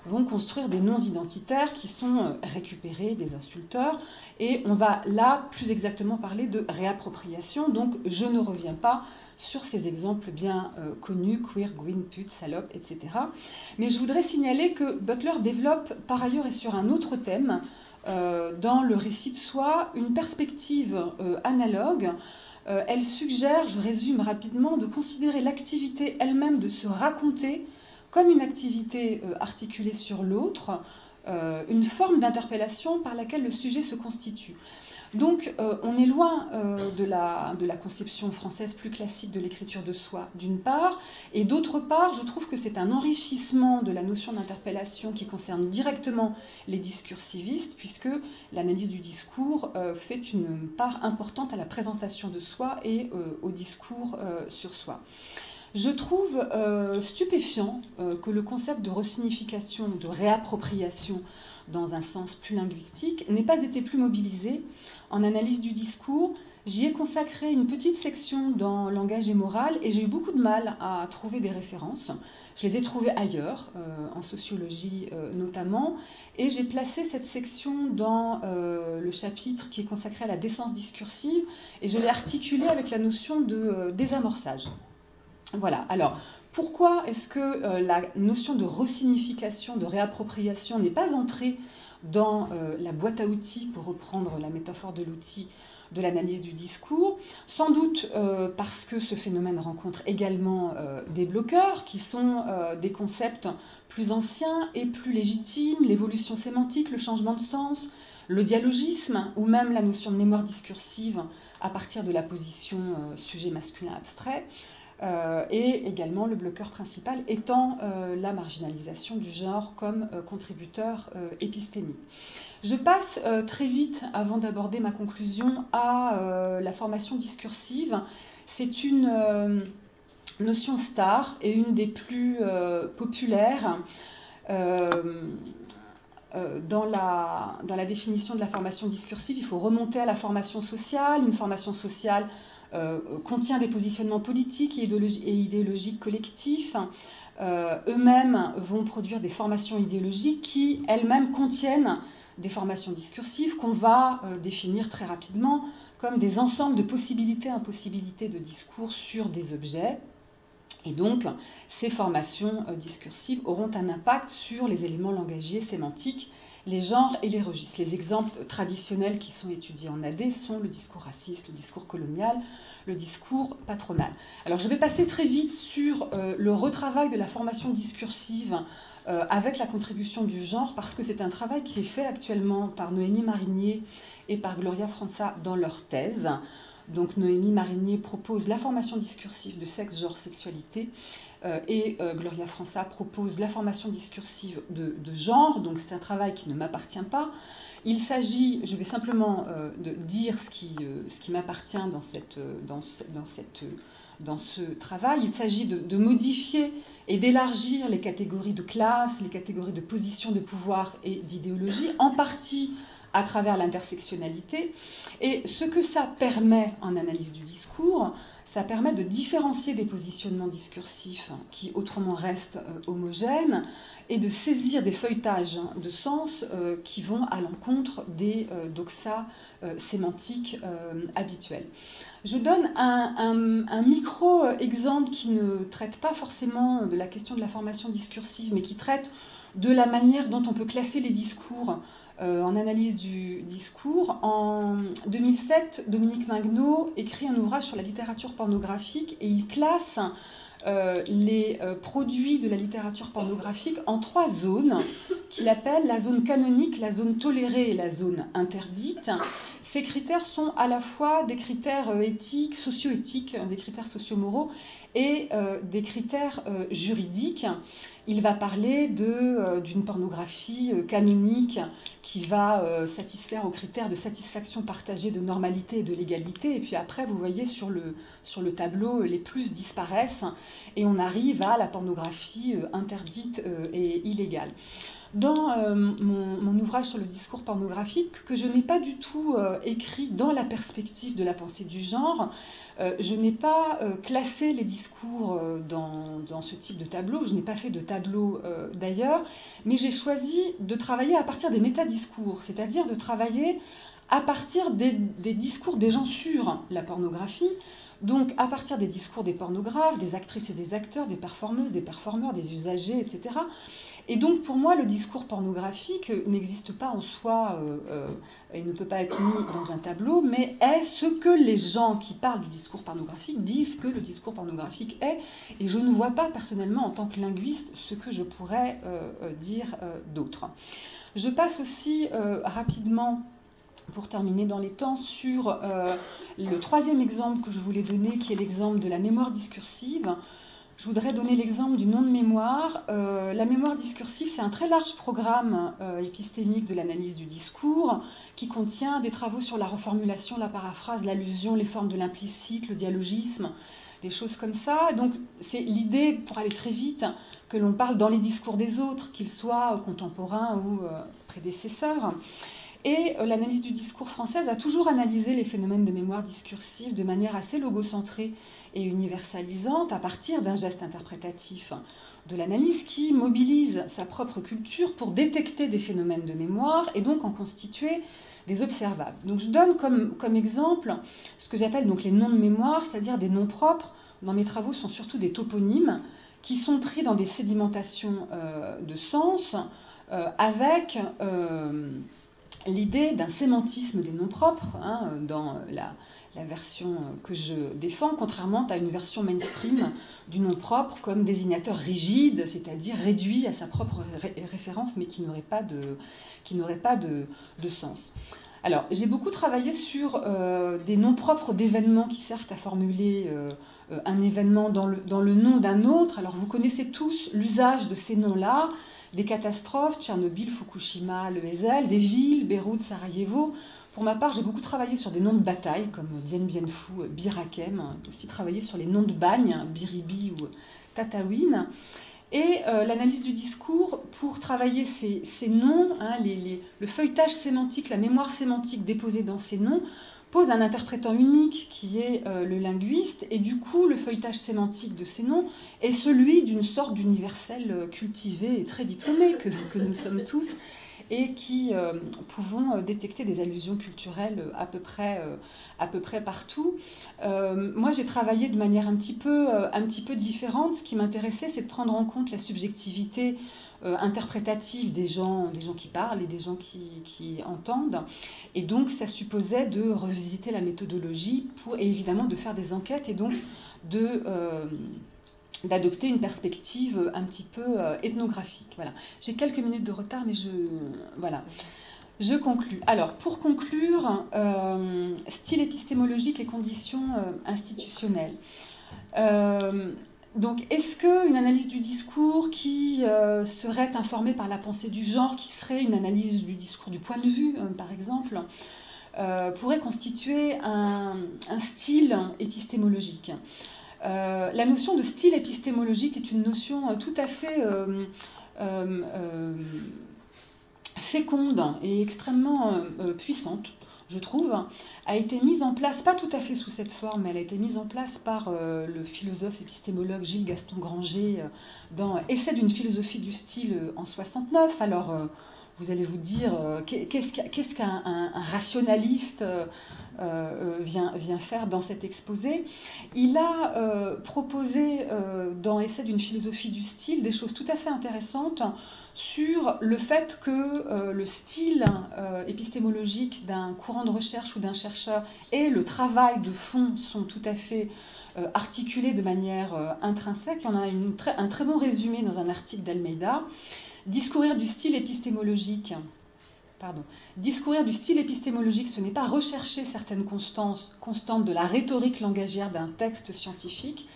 Speaker 2: vont construire des noms identitaires qui sont récupérés des insulteurs. Et on va là plus exactement parler de réappropriation, donc je ne reviens pas sur ces exemples bien connus, queer, gwyn, pute, salope, etc. Mais je voudrais signaler que Butler développe par ailleurs et sur un autre thème, dans le récit de soi, une perspective analogue. Elle suggère, je résume rapidement, de considérer l'activité elle-même de se raconter comme une activité articulée sur l'autre, une forme d'interpellation par laquelle le sujet se constitue. Donc on est loin de la conception française plus classique de l'écriture de soi, d'une part, et d'autre part, je trouve que c'est un enrichissement de la notion d'interpellation qui concerne directement les discursivistes, puisque l'analyse du discours fait une part importante à la présentation de soi et au discours sur soi. Je trouve stupéfiant que le concept de resignification, de réappropriation dans un sens plus linguistique, n'ait pas été plus mobilisé en analyse du discours. J'y ai consacré une petite section dans Langage et morale et j'ai eu beaucoup de mal à trouver des références. Je les ai trouvées ailleurs, en sociologie notamment, et j'ai placé cette section dans le chapitre qui est consacré à la décence discursive et je l'ai articulé avec la notion de désamorçage. Voilà, alors pourquoi est-ce que la notion de resignification, de réappropriation n'est pas entrée dans la boîte à outils, pour reprendre la métaphore de l'outil de l'analyse du discours? Sans doute parce que ce phénomène rencontre également des bloqueurs qui sont des concepts plus anciens et plus légitimes, l'évolution sémantique, le changement de sens, le dialogisme ou même la notion de mémoire discursive à partir de la position sujet masculin abstrait. Et également le bloqueur principal étant la marginalisation du genre comme contributeur épistémique. Je passe très vite, avant d'aborder ma conclusion, à la formation discursive. C'est une notion star et une des plus populaires dans la définition de la formation discursive. Il faut remonter à la formation sociale. Une formation sociale contient des positionnements politiques et idéologiques collectifs. Eux-mêmes vont produire des formations idéologiques qui, elles-mêmes, contiennent des formations discursives qu'on va définir très rapidement comme des ensembles de possibilités, impossibilités de discours sur des objets. Et donc, ces formations discursives auront un impact sur les éléments langagiers, sémantiques, les genres et les registres. Les exemples traditionnels qui sont étudiés en AD sont le discours raciste, le discours colonial, le discours patronal. Alors je vais passer très vite sur le retravail de la formation discursive avec la contribution du genre, parce que c'est un travail qui est fait actuellement par Noémie Marinier et par Gloria França dans leur thèse. Donc Noémie Marinier propose la formation discursive de sexe, genre, sexualité et Gloria França propose la formation discursive de genre. Donc c'est un travail qui ne m'appartient pas. Il s'agit, je vais simplement de dire ce qui m'appartient dans ce travail. Il s'agit de modifier et d'élargir les catégories de classe, les catégories de position, de pouvoir et d'idéologie, en partie à travers l'intersectionnalité. Et ce que ça permet en analyse du discours, ça permet de différencier des positionnements discursifs qui autrement restent homogènes et de saisir des feuilletages de sens qui vont à l'encontre des doxas sémantiques habituels. Je donne un micro-exemple qui ne traite pas forcément de la question de la formation discursive, mais qui traite de la manière dont on peut classer les discours en analyse du discours. En 2007, Dominique Mingnaud écrit un ouvrage sur la littérature pornographique et il classe les produits de la littérature pornographique en 3 zones qu'il appelle la zone canonique, la zone tolérée et la zone interdite. Ces critères sont à la fois des critères éthiques, socio-éthiques, des critères socio-moraux et des critères juridiques. Il va parler d'une pornographie canonique qui va satisfaire aux critères de satisfaction partagée de normalité et de légalité. Et puis après, vous voyez sur le tableau, les plus disparaissent et on arrive à la pornographie interdite et illégale. Dans mon ouvrage sur le discours pornographique, que je n'ai pas du tout écrit dans la perspective de la pensée du genre, je n'ai pas classé les discours dans ce type de tableau, je n'ai pas fait de tableau d'ailleurs, mais j'ai choisi de travailler à partir des métadiscours, c'est-à-dire de travailler à partir des discours des gens sur la pornographie, donc à partir des discours des pornographes, des actrices et des acteurs, des performeuses, des performeurs, des usagers, etc. Et donc pour moi, le discours pornographique n'existe pas en soi et ne peut pas être mis dans un tableau, mais est ce que les gens qui parlent du discours pornographique disent que le discours pornographique est. Et je ne vois pas personnellement en tant que linguiste ce que je pourrais dire d'autre. Je passe aussi rapidement, pour terminer dans les temps, sur le 3e exemple que je voulais donner, qui est l'exemple de la mémoire discursive. Je voudrais donner l'exemple du nom de mémoire. La mémoire discursive, c'est un très large programme épistémique de l'analyse du discours qui contient des travaux sur la reformulation, la paraphrase, l'allusion, les formes de l'implicite, le dialogisme, des choses comme ça. Donc c'est l'idée, pour aller très vite, que l'on parle dans les discours des autres, qu'ils soient contemporains ou prédécesseurs. Et l'analyse du discours française a toujours analysé les phénomènes de mémoire discursive de manière assez logocentrée et universalisante à partir d'un geste interprétatif de l'analyse qui mobilise sa propre culture pour détecter des phénomènes de mémoire et donc en constituer des observables. Donc je donne comme exemple ce que j'appelle donc les noms de mémoire, c'est-à-dire des noms propres. Dans mes travaux, ce sont surtout des toponymes qui sont pris dans des sédimentations de sens avec l'idée d'un sémantisme des noms propres dans la version que je défends, contrairement à une version mainstream du nom propre comme désignateur rigide, c'est-à-dire réduit à sa propre référence, mais qui n'aurait pas de sens. Alors, j'ai beaucoup travaillé sur des noms propres d'événements qui servent à formuler un événement dans le nom d'un autre. Alors, vous connaissez tous l'usage de ces noms-là, des catastrophes, Tchernobyl, Fukushima, le Heysel, des villes, Beyrouth, Sarajevo. Pour ma part, j'ai beaucoup travaillé sur des noms de batailles, comme Dien Bien Phu, Bir Hakeim. J'ai aussi travaillé sur les noms de bagnes, Biribi ou Tataouine. Et l'analyse du discours, pour travailler ces noms, le feuilletage sémantique, la mémoire sémantique déposée dans ces noms, pose un interprétant unique qui est le linguiste, et du coup le feuilletage sémantique de ces noms est celui d'une sorte d'universel cultivé et très diplômé que nous sommes tous, et qui pouvons détecter des allusions culturelles à peu près partout. Moi, j'ai travaillé de manière un petit peu différente. Ce qui m'intéressait, c'est de prendre en compte la subjectivité interprétative des gens qui parlent et des gens qui entendent. Et donc, ça supposait de revisiter la méthodologie et évidemment de faire des enquêtes et donc d'adopter une perspective un petit peu ethnographique. Voilà. J'ai quelques minutes de retard, mais je conclus. Alors, pour conclure, style épistémologique et conditions institutionnelles. Donc, est-ce qu'une analyse du discours qui serait informée par la pensée du genre, qui serait une analyse du discours du point de vue, par exemple, pourrait constituer un style épistémologique ? La notion de style épistémologique est une notion tout à fait féconde et extrêmement puissante, je trouve, a été mise en place, pas tout à fait sous cette forme, mais elle a été mise en place par le philosophe épistémologue Gilles Gaston Granger dans Essai d'une philosophie du style en 69. Alors, vous allez vous dire, qu'est-ce qu'un rationaliste vient faire dans cet exposé? Il a proposé dans Essai d'une philosophie du style des choses tout à fait intéressantes sur le fait que le style épistémologique d'un courant de recherche ou d'un chercheur et le travail de fond sont tout à fait articulés de manière intrinsèque. Il y en a un très bon résumé dans un article d'Almeida. Discourir du style épistémologique, ce n'est pas rechercher certaines constantes de la rhétorique langagière d'un texte scientifique,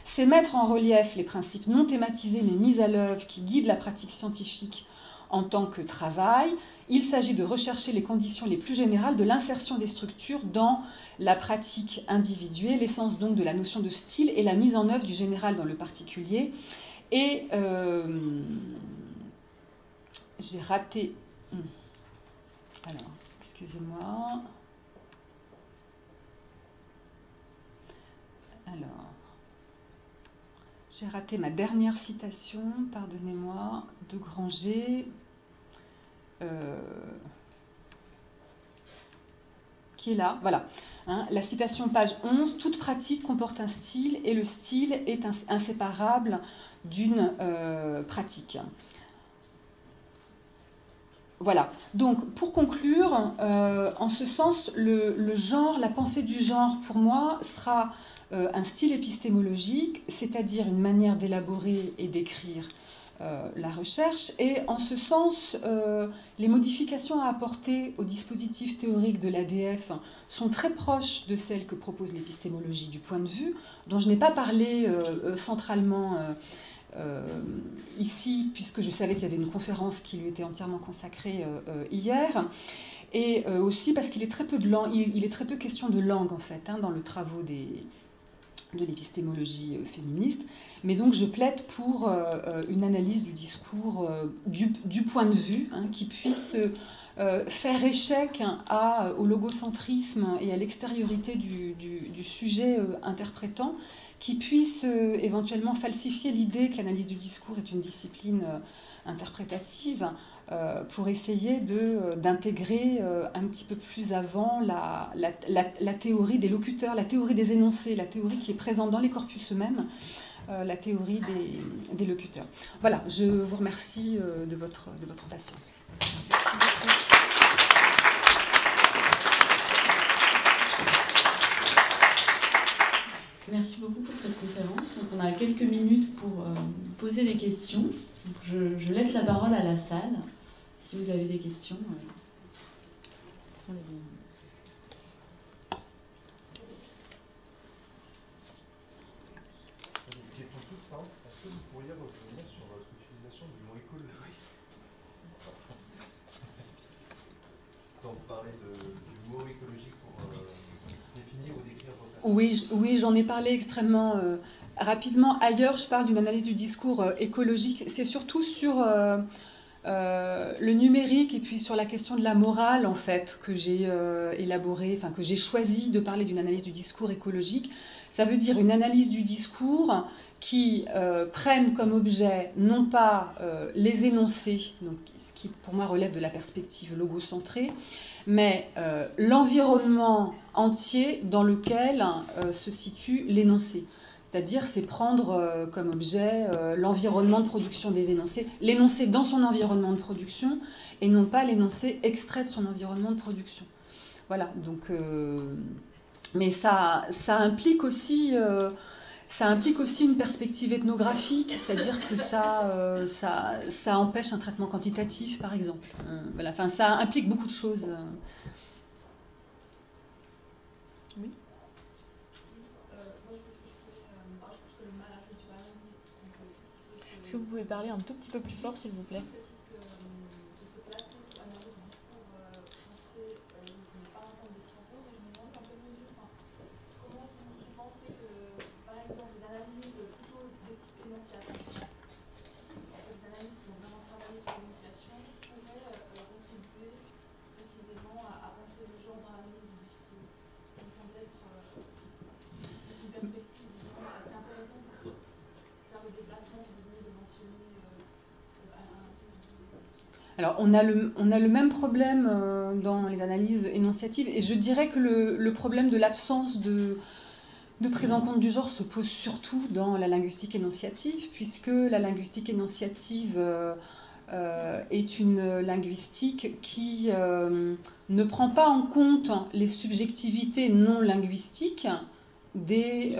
Speaker 2: c'est mettre en relief les principes non thématisés mais mis à l'œuvre qui guident la pratique scientifique en tant que travail. Il s'agit de rechercher les conditions les plus générales de l'insertion des structures dans la pratique individuelle, l'essence donc de la notion de style et la mise en œuvre du général dans le particulier. Et j'ai raté... Alors, excusez-moi. Alors, j'ai raté ma dernière citation, pardonnez-moi, de Granger, qui est là, voilà. Hein, la citation page 11, toute pratique comporte un style et le style est inséparable d'une pratique. Voilà, donc pour conclure, en ce sens, le genre, la pensée du genre pour moi sera un style épistémologique, c'est-à-dire une manière d'élaborer et d'écrire la recherche, et en ce sens, les modifications à apporter au dispositif théorique de l'ADF sont très proches de celles que propose l'épistémologie du point de vue, dont je n'ai pas parlé centralement ici, puisque je savais qu'il y avait une conférence qui lui était entièrement consacrée hier, et aussi parce qu'il est très peu il est très peu question de langue en fait dans le travaux de l'épistémologie féministe, mais donc je plaide pour une analyse du discours du point de vue qui puisse faire échec au logocentrisme et à l'extériorité du sujet interprétant, qui puisse éventuellement falsifier l'idée que l'analyse du discours est une discipline interprétative pour essayer d'intégrer un petit peu plus avant la théorie des locuteurs, la théorie des énoncés, la théorie qui est présente dans les corpus eux-mêmes, la théorie des locuteurs. Voilà, je vous remercie de votre patience.
Speaker 3: Merci beaucoup pour cette conférence. Donc on a quelques minutes pour poser des questions. Donc je laisse la parole à la salle. Si vous avez des questions, sont les bienvenues.
Speaker 4: Une question toute simple. Est-ce que vous pourriez revenir sur votre utilisation du mot écologie quand vous parlez du mot écologique pour définir ou décrire vos
Speaker 2: Oui, j'en ai parlé extrêmement rapidement. Ailleurs, je parle d'une analyse du discours écologique. C'est surtout sur le numérique et puis sur la question de la morale, en fait, que j'ai que j'ai choisi de parler d'une analyse du discours écologique. Ça veut dire une analyse du discours qui prenne comme objet non pas les énoncés, donc ce qui pour moi relève de la perspective logocentrée, mais l'environnement entier dans lequel se situe l'énoncé. C'est-à-dire, c'est prendre comme objet l'environnement de production des énoncés, l'énoncé dans son environnement de production, et non pas l'énoncé extrait de son environnement de production. Voilà, donc... mais ça implique aussi une perspective ethnographique, c'est-à-dire que ça empêche un traitement quantitatif, par exemple. Voilà, enfin, ça implique beaucoup de choses. Oui.
Speaker 3: Est-ce que vous pouvez parler un tout petit peu plus fort, s'il vous plaît ?
Speaker 2: Alors, on a le même problème dans les analyses énonciatives, et je dirais que le problème de l'absence de prise en compte du genre se pose surtout dans la linguistique énonciative, puisque la linguistique énonciative est une linguistique qui ne prend pas en compte les subjectivités non linguistiques des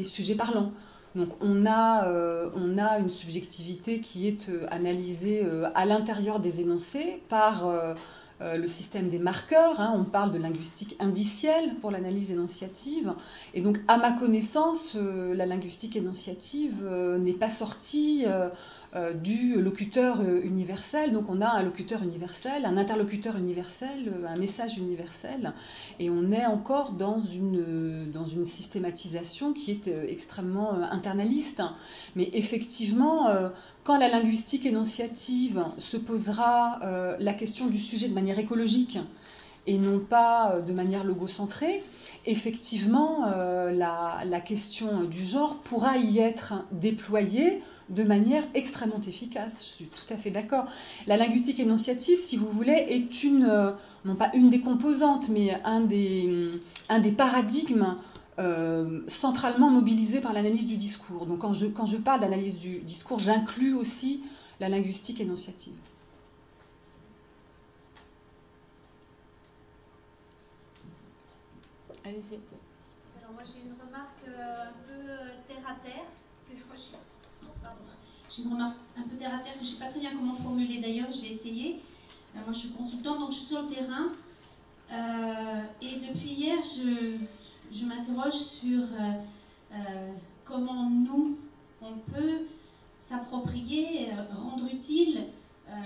Speaker 2: sujets parlants. Donc on a une subjectivité qui est analysée à l'intérieur des énoncés par le système des marqueurs. On parle de linguistique indicielle pour l'analyse énonciative. Et donc, à ma connaissance, la linguistique énonciative n'est pas sortie du locuteur universel. Donc, on a un locuteur universel, un interlocuteur universel, un message universel. Et on est encore dans une systématisation qui est extrêmement internaliste. Mais effectivement, quand la linguistique énonciative se posera la question du sujet de manière écologique et non pas de manière logocentrée, effectivement, la question du genre pourra y être déployée de manière extrêmement efficace. Je suis tout à fait d'accord. La linguistique énonciative, si vous voulez, est non pas une des composantes, mais un des paradigmes centralement mobilisés par l'analyse du discours. Donc quand je parle d'analyse du discours, j'inclus aussi la linguistique énonciative.
Speaker 3: Allez-y.
Speaker 5: Alors moi j'ai une remarque un peu terre à terre, parce que j'ai une remarque un peu terre à terre que je ne sais pas très bien comment formuler d'ailleurs, je vais essayer. Moi je suis consultante, donc je suis sur le terrain, et depuis hier je m'interroge sur comment nous on peut s'approprier, rendre utile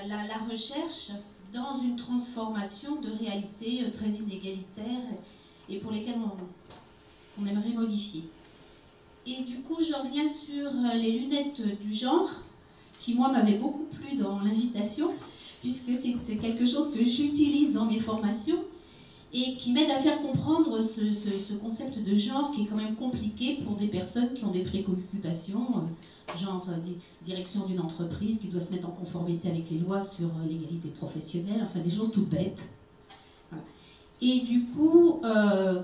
Speaker 5: la recherche dans une transformation de réalité très inégalitaire et pour lesquelles on aimerait modifier. Et du coup, je reviens sur les lunettes du genre, qui moi m'avaient beaucoup plu dans l'invitation, puisque c'est quelque chose que j'utilise dans mes formations et qui m'aide à faire comprendre ce concept de genre qui est quand même compliqué pour des personnes qui ont des préoccupations, genre direction d'une entreprise qui doit se mettre en conformité avec les lois sur l'égalité professionnelle, enfin des choses toutes bêtes. Voilà. Et du coup,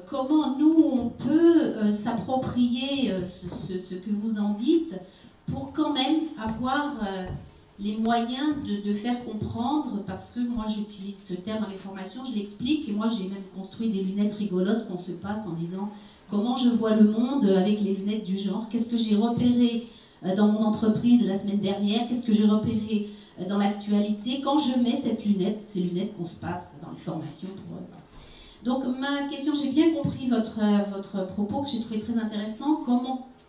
Speaker 5: comment nous, on peut s'approprier ce que vous en dites pour quand même avoir les moyens de faire comprendre, parce que moi j'utilise ce terme dans les formations, je l'explique, et moi j'ai même construit des lunettes rigolotes qu'on se passe en disant comment je vois le monde avec les lunettes du genre, qu'est-ce que j'ai repéré dans mon entreprise la semaine dernière, qu'est-ce que j'ai repéré dans l'actualité quand je mets ces lunettes qu'on se passe dans les formations pour... Donc ma question, j'ai bien compris votre propos que j'ai trouvé très intéressant.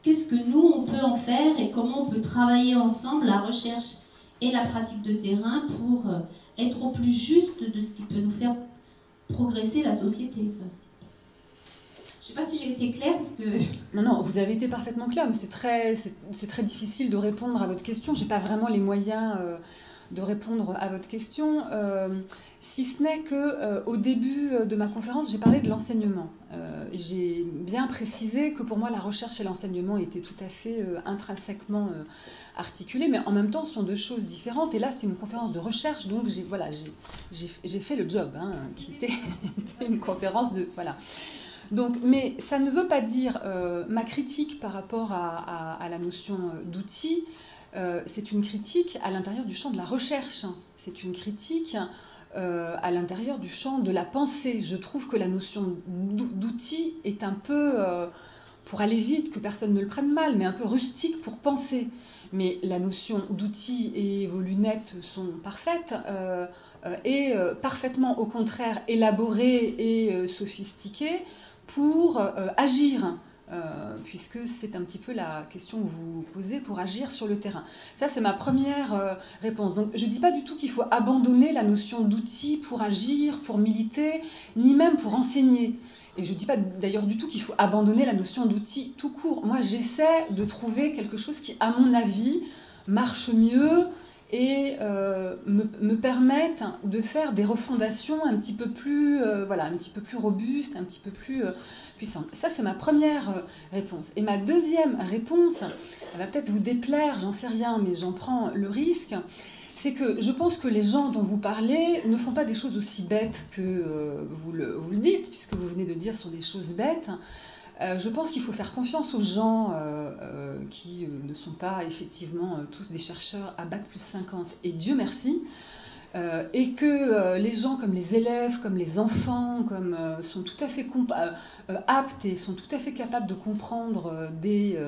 Speaker 5: Qu'est-ce que nous on peut en faire et comment on peut travailler ensemble la recherche et la pratique de terrain pour être au plus juste de ce qui peut nous faire progresser la société. Enfin, je ne sais pas si j'ai été claire parce que...
Speaker 2: Non, vous avez été parfaitement claire, mais c'est très difficile de répondre à votre question. Je n'ai pas vraiment les moyens de répondre à votre question, si ce n'est qu'au début de ma conférence, j'ai parlé de l'enseignement. J'ai bien précisé que pour moi, la recherche et l'enseignement étaient tout à fait intrinsèquement articulés, mais en même temps, ce sont deux choses différentes. Et là, c'était une conférence de recherche, donc j'ai fait le job, qui était une conférence de... Voilà. Donc, mais ça ne veut pas dire ma critique par rapport à la notion d'outil. C'est une critique à l'intérieur du champ de la recherche. C'est une critique à l'intérieur du champ de la pensée. Je trouve que la notion d'outil est un peu, pour aller vite, que personne ne le prenne mal, mais un peu rustique pour penser. Mais la notion d'outil et vos lunettes sont parfaites et parfaitement, au contraire, élaborées et sophistiquées pour agir. Puisque c'est un petit peu la question que vous posez pour agir sur le terrain. Ça, c'est ma première réponse. Donc, je ne dis pas du tout qu'il faut abandonner la notion d'outil pour agir, pour militer, ni même pour enseigner. Et je ne dis pas d'ailleurs du tout qu'il faut abandonner la notion d'outil tout court. Moi, j'essaie de trouver quelque chose qui, à mon avis, marche mieux et me permettent de faire des refondations un petit peu plus, un petit peu plus robustes, un petit peu plus puissantes. Ça, c'est ma première réponse. Et ma deuxième réponse, elle va peut-être vous déplaire, j'en sais rien, mais j'en prends le risque, c'est que je pense que les gens dont vous parlez ne font pas des choses aussi bêtes que vous le dites, puisque vous venez de dire ce sont des choses bêtes. Je pense qu'il faut faire confiance aux gens qui ne sont pas effectivement tous des chercheurs à bac plus 50, et Dieu merci, et que les gens comme les élèves, comme les enfants, sont tout à fait aptes et sont tout à fait capables de comprendre des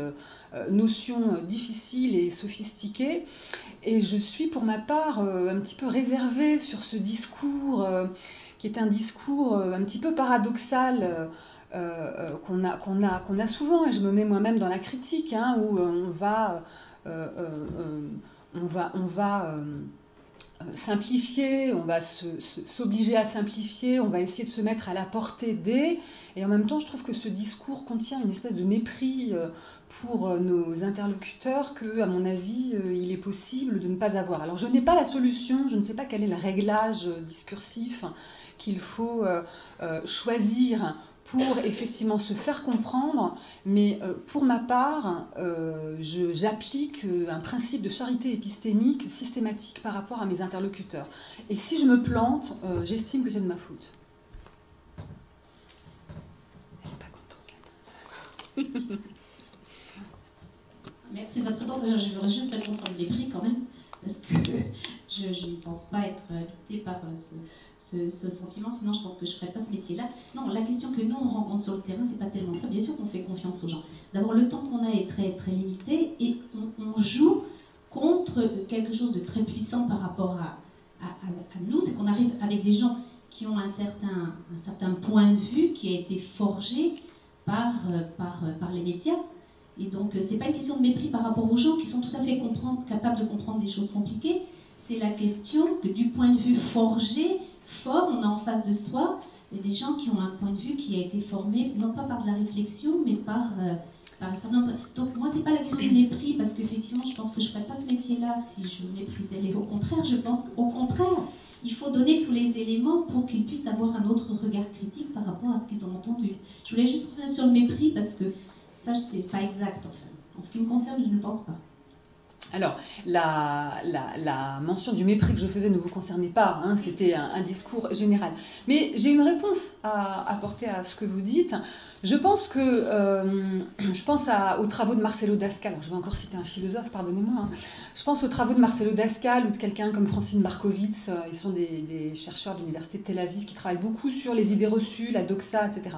Speaker 2: notions difficiles et sophistiquées. Et je suis pour ma part un petit peu réservée sur ce discours qui est un discours un petit peu paradoxal qu'on a souvent, et je me mets moi-même dans la critique, hein, où on va simplifier, on va s'obliger à simplifier, on va essayer de se mettre à la portée des, et en même temps je trouve que ce discours contient une espèce de mépris pour nos interlocuteurs que, à mon avis, il est possible de ne pas avoir. Alors je n'ai pas la solution, je ne sais pas quel est le réglage discursif qu'il faut choisir pour effectivement se faire comprendre, mais pour ma part, j'applique un principe de charité épistémique systématique par rapport à mes interlocuteurs. Et si je me plante, j'estime que c'est de ma faute. Je suis pas contente.
Speaker 5: Merci de votre réponse. Je voudrais juste répondre sur le mépris quand même, parce que je ne pense pas être habitée par ce sentiment, sinon je pense que je ne ferais pas ce métier-là. Non, la question que nous on rencontre sur le terrain, c'est pas tellement ça. Bien sûr qu'on fait confiance aux gens. D'abord, le temps qu'on a est très, très limité, et on joue contre quelque chose de très puissant par rapport à nous, c'est qu'on arrive avec des gens qui ont un certain point de vue qui a été forgé par les médias. Et donc, c'est pas une question de mépris par rapport aux gens qui sont tout à fait capables de comprendre des choses compliquées. C'est la question que du point de vue forgé, fort, on a en face de soi des gens qui ont un point de vue qui a été formé, non pas par de la réflexion, mais par donc moi, c'est pas la question du mépris, parce qu'effectivement, je pense que je ferais pas ce métier-là si je méprisais les. Au contraire, je pense qu'au contraire, il faut donner tous les éléments pour qu'ils puissent avoir un autre regard critique par rapport à ce qu'ils ont entendu. Je voulais juste revenir sur le mépris, parce que ça, c'est pas exact, enfin. En ce qui me concerne, je ne pense pas.
Speaker 2: Alors, la mention du mépris que je faisais ne vous concernait pas, hein, c'était un discours général. Mais j'ai une réponse à apporter à ce que vous dites. Je pense aux travaux de Marcelo Dascal. Alors, je vais encore citer un philosophe, pardonnez-moi. Hein. Je pense aux travaux de Marcelo Dascal ou de quelqu'un comme Francine Markovitz. Ils sont des chercheurs de l'université de Tel Aviv qui travaillent beaucoup sur les idées reçues, la doxa, etc.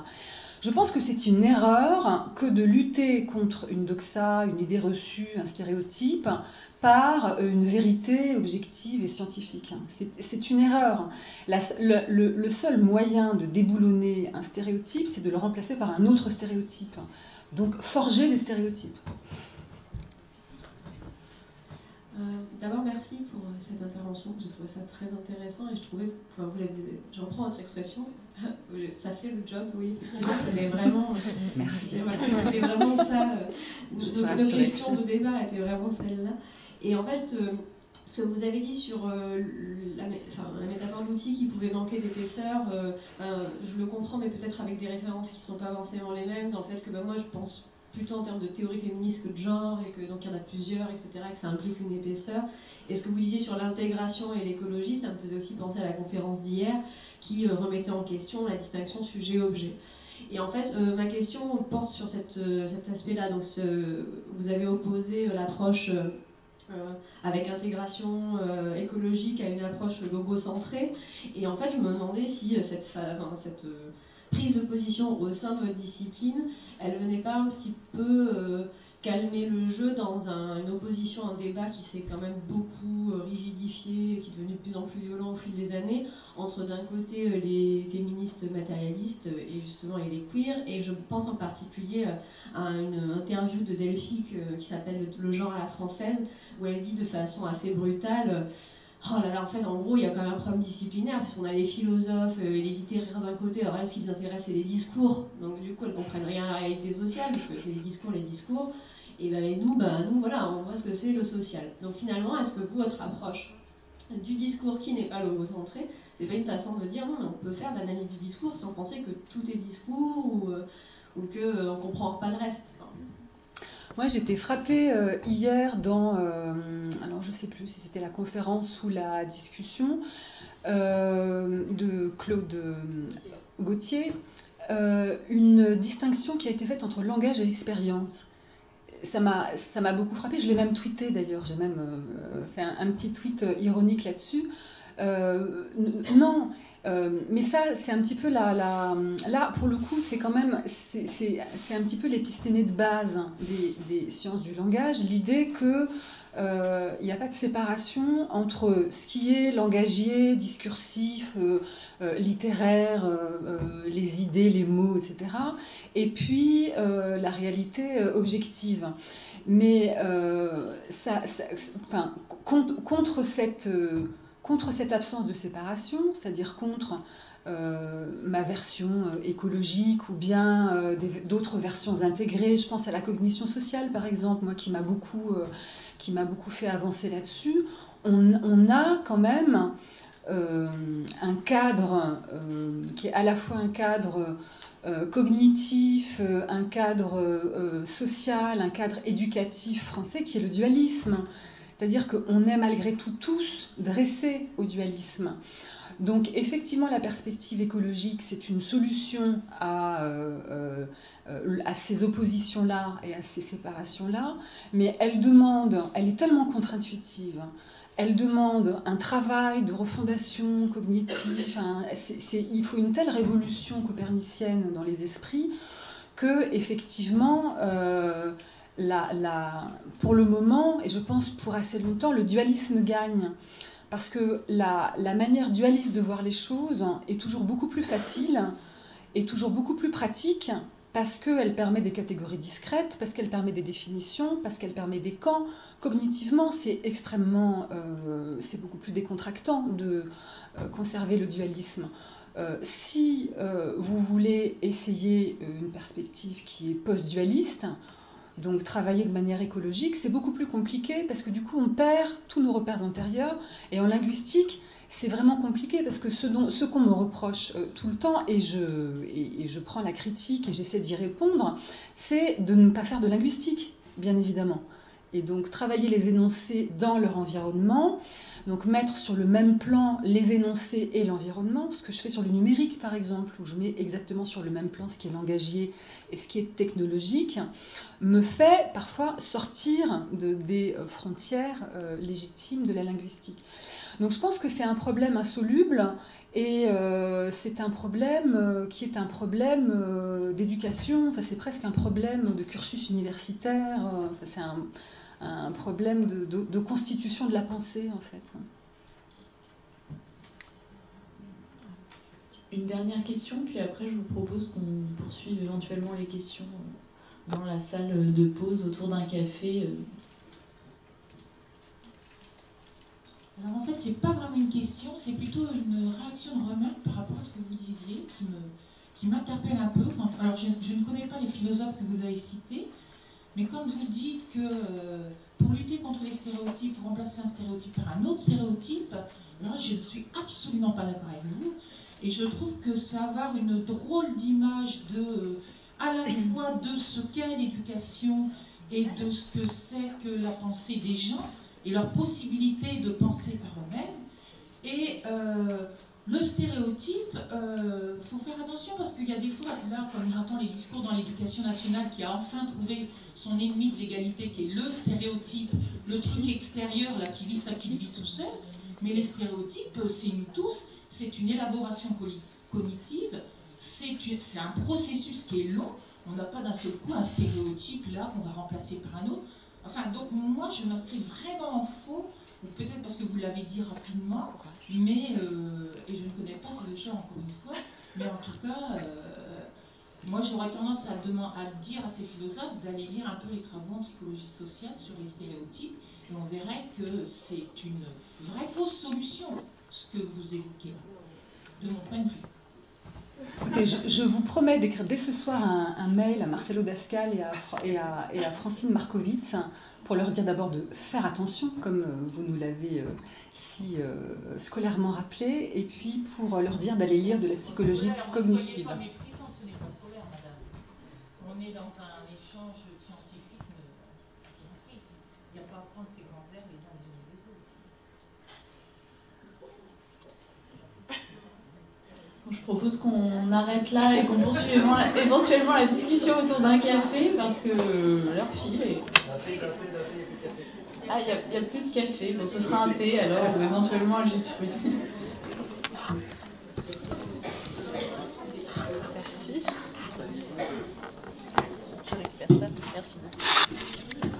Speaker 2: Je pense que c'est une erreur que de lutter contre une doxa, une idée reçue, un stéréotype, par une vérité objective et scientifique. C'est une erreur. Le seul moyen de déboulonner un stéréotype, c'est de le remplacer par un autre stéréotype. Donc, forger des stéréotypes.
Speaker 6: D'abord, merci pour cette intervention. J'ai trouvé ça très intéressant et je trouvais, je reprends votre expression, ça fait le job, oui, effectivement, c'était vraiment.
Speaker 2: Merci.
Speaker 6: C'était vraiment ça. Nos questions de départ étaient vraiment celles-là. Et en fait, ce que vous avez dit sur la métaphore de l'outil qui pouvait manquer d'épaisseur, je le comprends, mais peut-être avec des références qui ne sont pas forcément les mêmes, dans le fait que moi, je pense plutôt en termes de théorie féministe que de genre, et que donc il y en a plusieurs, etc., et que ça implique une épaisseur. Et ce que vous disiez sur l'intégration et l'écologie, ça me faisait aussi penser à la conférence d'hier, qui remettait en question la distinction sujet-objet. Et en fait, ma question porte sur cet aspect-là. Donc, vous avez opposé l'approche avec intégration écologique à une approche logocentrée. Et en fait, je me demandais si cette prise de position au sein de votre discipline, elle venait pas un petit peu calmer le jeu dans une opposition, un débat qui s'est quand même beaucoup rigidifié, qui est devenu de plus en plus violent au fil des années, entre d'un côté les féministes matérialistes et justement les queers, et je pense en particulier à une interview de Delphi qui s'appelle Le genre à la française, où elle dit de façon assez brutale oh là là, en fait, en gros, il y a quand même un problème disciplinaire, puisqu'on a les philosophes et les littéraires d'un côté, alors là, ce qui les intéresse, c'est les discours, donc du coup, elles ne comprennent rien à la réalité sociale, parce que c'est les discours, et nous, voilà, on voit ce que c'est le social. Donc finalement, est-ce que vous, votre approche du discours qui n'est pas logocentré, c'est pas une façon de dire, non, mais on peut faire de l'analyse du discours sans penser que tout est discours, ou qu'on ne comprend pas le reste.
Speaker 2: Moi, j'étais frappée hier dans, alors je ne sais plus si c'était la conférence ou la discussion de Claude Gauthier, une distinction qui a été faite entre le langage et l'expérience. Ça m'a beaucoup frappée, je l'ai même tweeté d'ailleurs, j'ai même fait un petit tweet ironique là-dessus. Non, mais ça, c'est un petit peu là, pour le coup, c'est quand même, c'est un petit peu l'épistémée de base des sciences du langage, l'idée que il n'y a pas de séparation entre ce qui est langagier, discursif, littéraire, les idées, les mots, etc., et puis la réalité objective. Mais contre cette absence de séparation, c'est-à-dire contre ma version écologique ou bien d'autres versions intégrées, je pense à la cognition sociale par exemple, moi qui m'a beaucoup fait avancer là-dessus, on a quand même un cadre qui est à la fois un cadre cognitif, un cadre social, un cadre éducatif français qui est le dualisme. C'est-à-dire qu'on est malgré tout tous dressés au dualisme. Donc effectivement, la perspective écologique, c'est une solution à ces oppositions-là et à ces séparations-là, mais elle est tellement contre-intuitive, elle demande un travail de refondation cognitive, il faut une telle révolution copernicienne dans les esprits que effectivement... pour le moment, et je pense pour assez longtemps, le dualisme gagne. Parce que la manière dualiste de voir les choses est toujours beaucoup plus facile, et toujours beaucoup plus pratique, parce qu'elle permet des catégories discrètes, parce qu'elle permet des définitions, parce qu'elle permet des camps. Cognitivement, c'est beaucoup plus décontractant de conserver le dualisme. Si vous voulez essayer une perspective qui est post-dualiste, donc travailler de manière écologique, c'est beaucoup plus compliqué parce que du coup on perd tous nos repères antérieurs, et en linguistique c'est vraiment compliqué parce que ce qu'on me reproche tout le temps, et je prends la critique et j'essaie d'y répondre, c'est de ne pas faire de linguistique, bien évidemment. Et donc travailler les énoncés dans leur environnement, donc mettre sur le même plan les énoncés et l'environnement, ce que je fais sur le numérique par exemple, où je mets exactement sur le même plan ce qui est langagier et ce qui est technologique, me fait parfois sortir des frontières légitimes de la linguistique. Donc je pense que c'est un problème insoluble, et c'est un problème qui est un problème d'éducation, enfin, c'est presque un problème de cursus universitaire, c'est un problème de constitution de la pensée en fait.
Speaker 3: Une dernière question, puis après je vous propose qu'on poursuive éventuellement les questions dans la salle de pause autour d'un café.
Speaker 7: Alors en fait, c'est pas vraiment une question, c'est plutôt une réaction de remarque par rapport à ce que vous disiez, qui m'interpelle un peu. Alors je ne connais pas les philosophes que vous avez cités, mais quand vous dites que pour lutter contre les stéréotypes, vous remplacez un stéréotype par un autre stéréotype, alors je ne suis absolument pas d'accord avec vous. Et je trouve que ça va avoir une drôle d'image à la fois de ce qu'est l'éducation et de ce que c'est que la pensée des gens et leur possibilité de penser par eux-mêmes. Et le stéréotype, faut faire attention parce qu'il y a des fois, là, comme j'entends les discours dans l'éducation nationale, qui a enfin trouvé son ennemi de l'égalité, qui est le stéréotype, le truc extérieur, là, qui vit sa petite vie tout seul. Mais les stéréotypes, c'est nous tous, c'est une élaboration cognitive, c'est un processus qui est long. On n'a pas d'un seul coup un stéréotype là qu'on va remplacer par un autre. Enfin, donc moi, je m'inscris vraiment en faux, ou peut-être parce que vous l'avez dit rapidement, mais, et je ne connais pas ces auteurs encore une fois, mais en tout cas, moi j'aurais tendance à dire à ces philosophes d'aller lire un peu les travaux en psychologie sociale sur les stéréotypes, et on verrait que c'est une vraie fausse solution, ce que vous évoquez, de mon point de vue.
Speaker 2: Écoutez, je vous promets d'écrire dès ce soir un mail à Marcelo Dascal et à Francine Markovitz pour leur dire d'abord de faire attention, comme vous nous l'avez si scolairement rappelé, et puis pour leur dire d'aller lire de la psychologie cognitive.
Speaker 7: On est dans un échange scientifique. pas prendre ces grands airs les uns les unes les autres.
Speaker 3: Je propose qu'on arrête là et qu'on poursuive éventuellement la discussion autour d'un café parce que l'heure file. Et... Ah, il n'y a plus de café. Bon, ce sera un thé alors, ou éventuellement un jus de fruits. Merci. Je récupère ça. Merci beaucoup.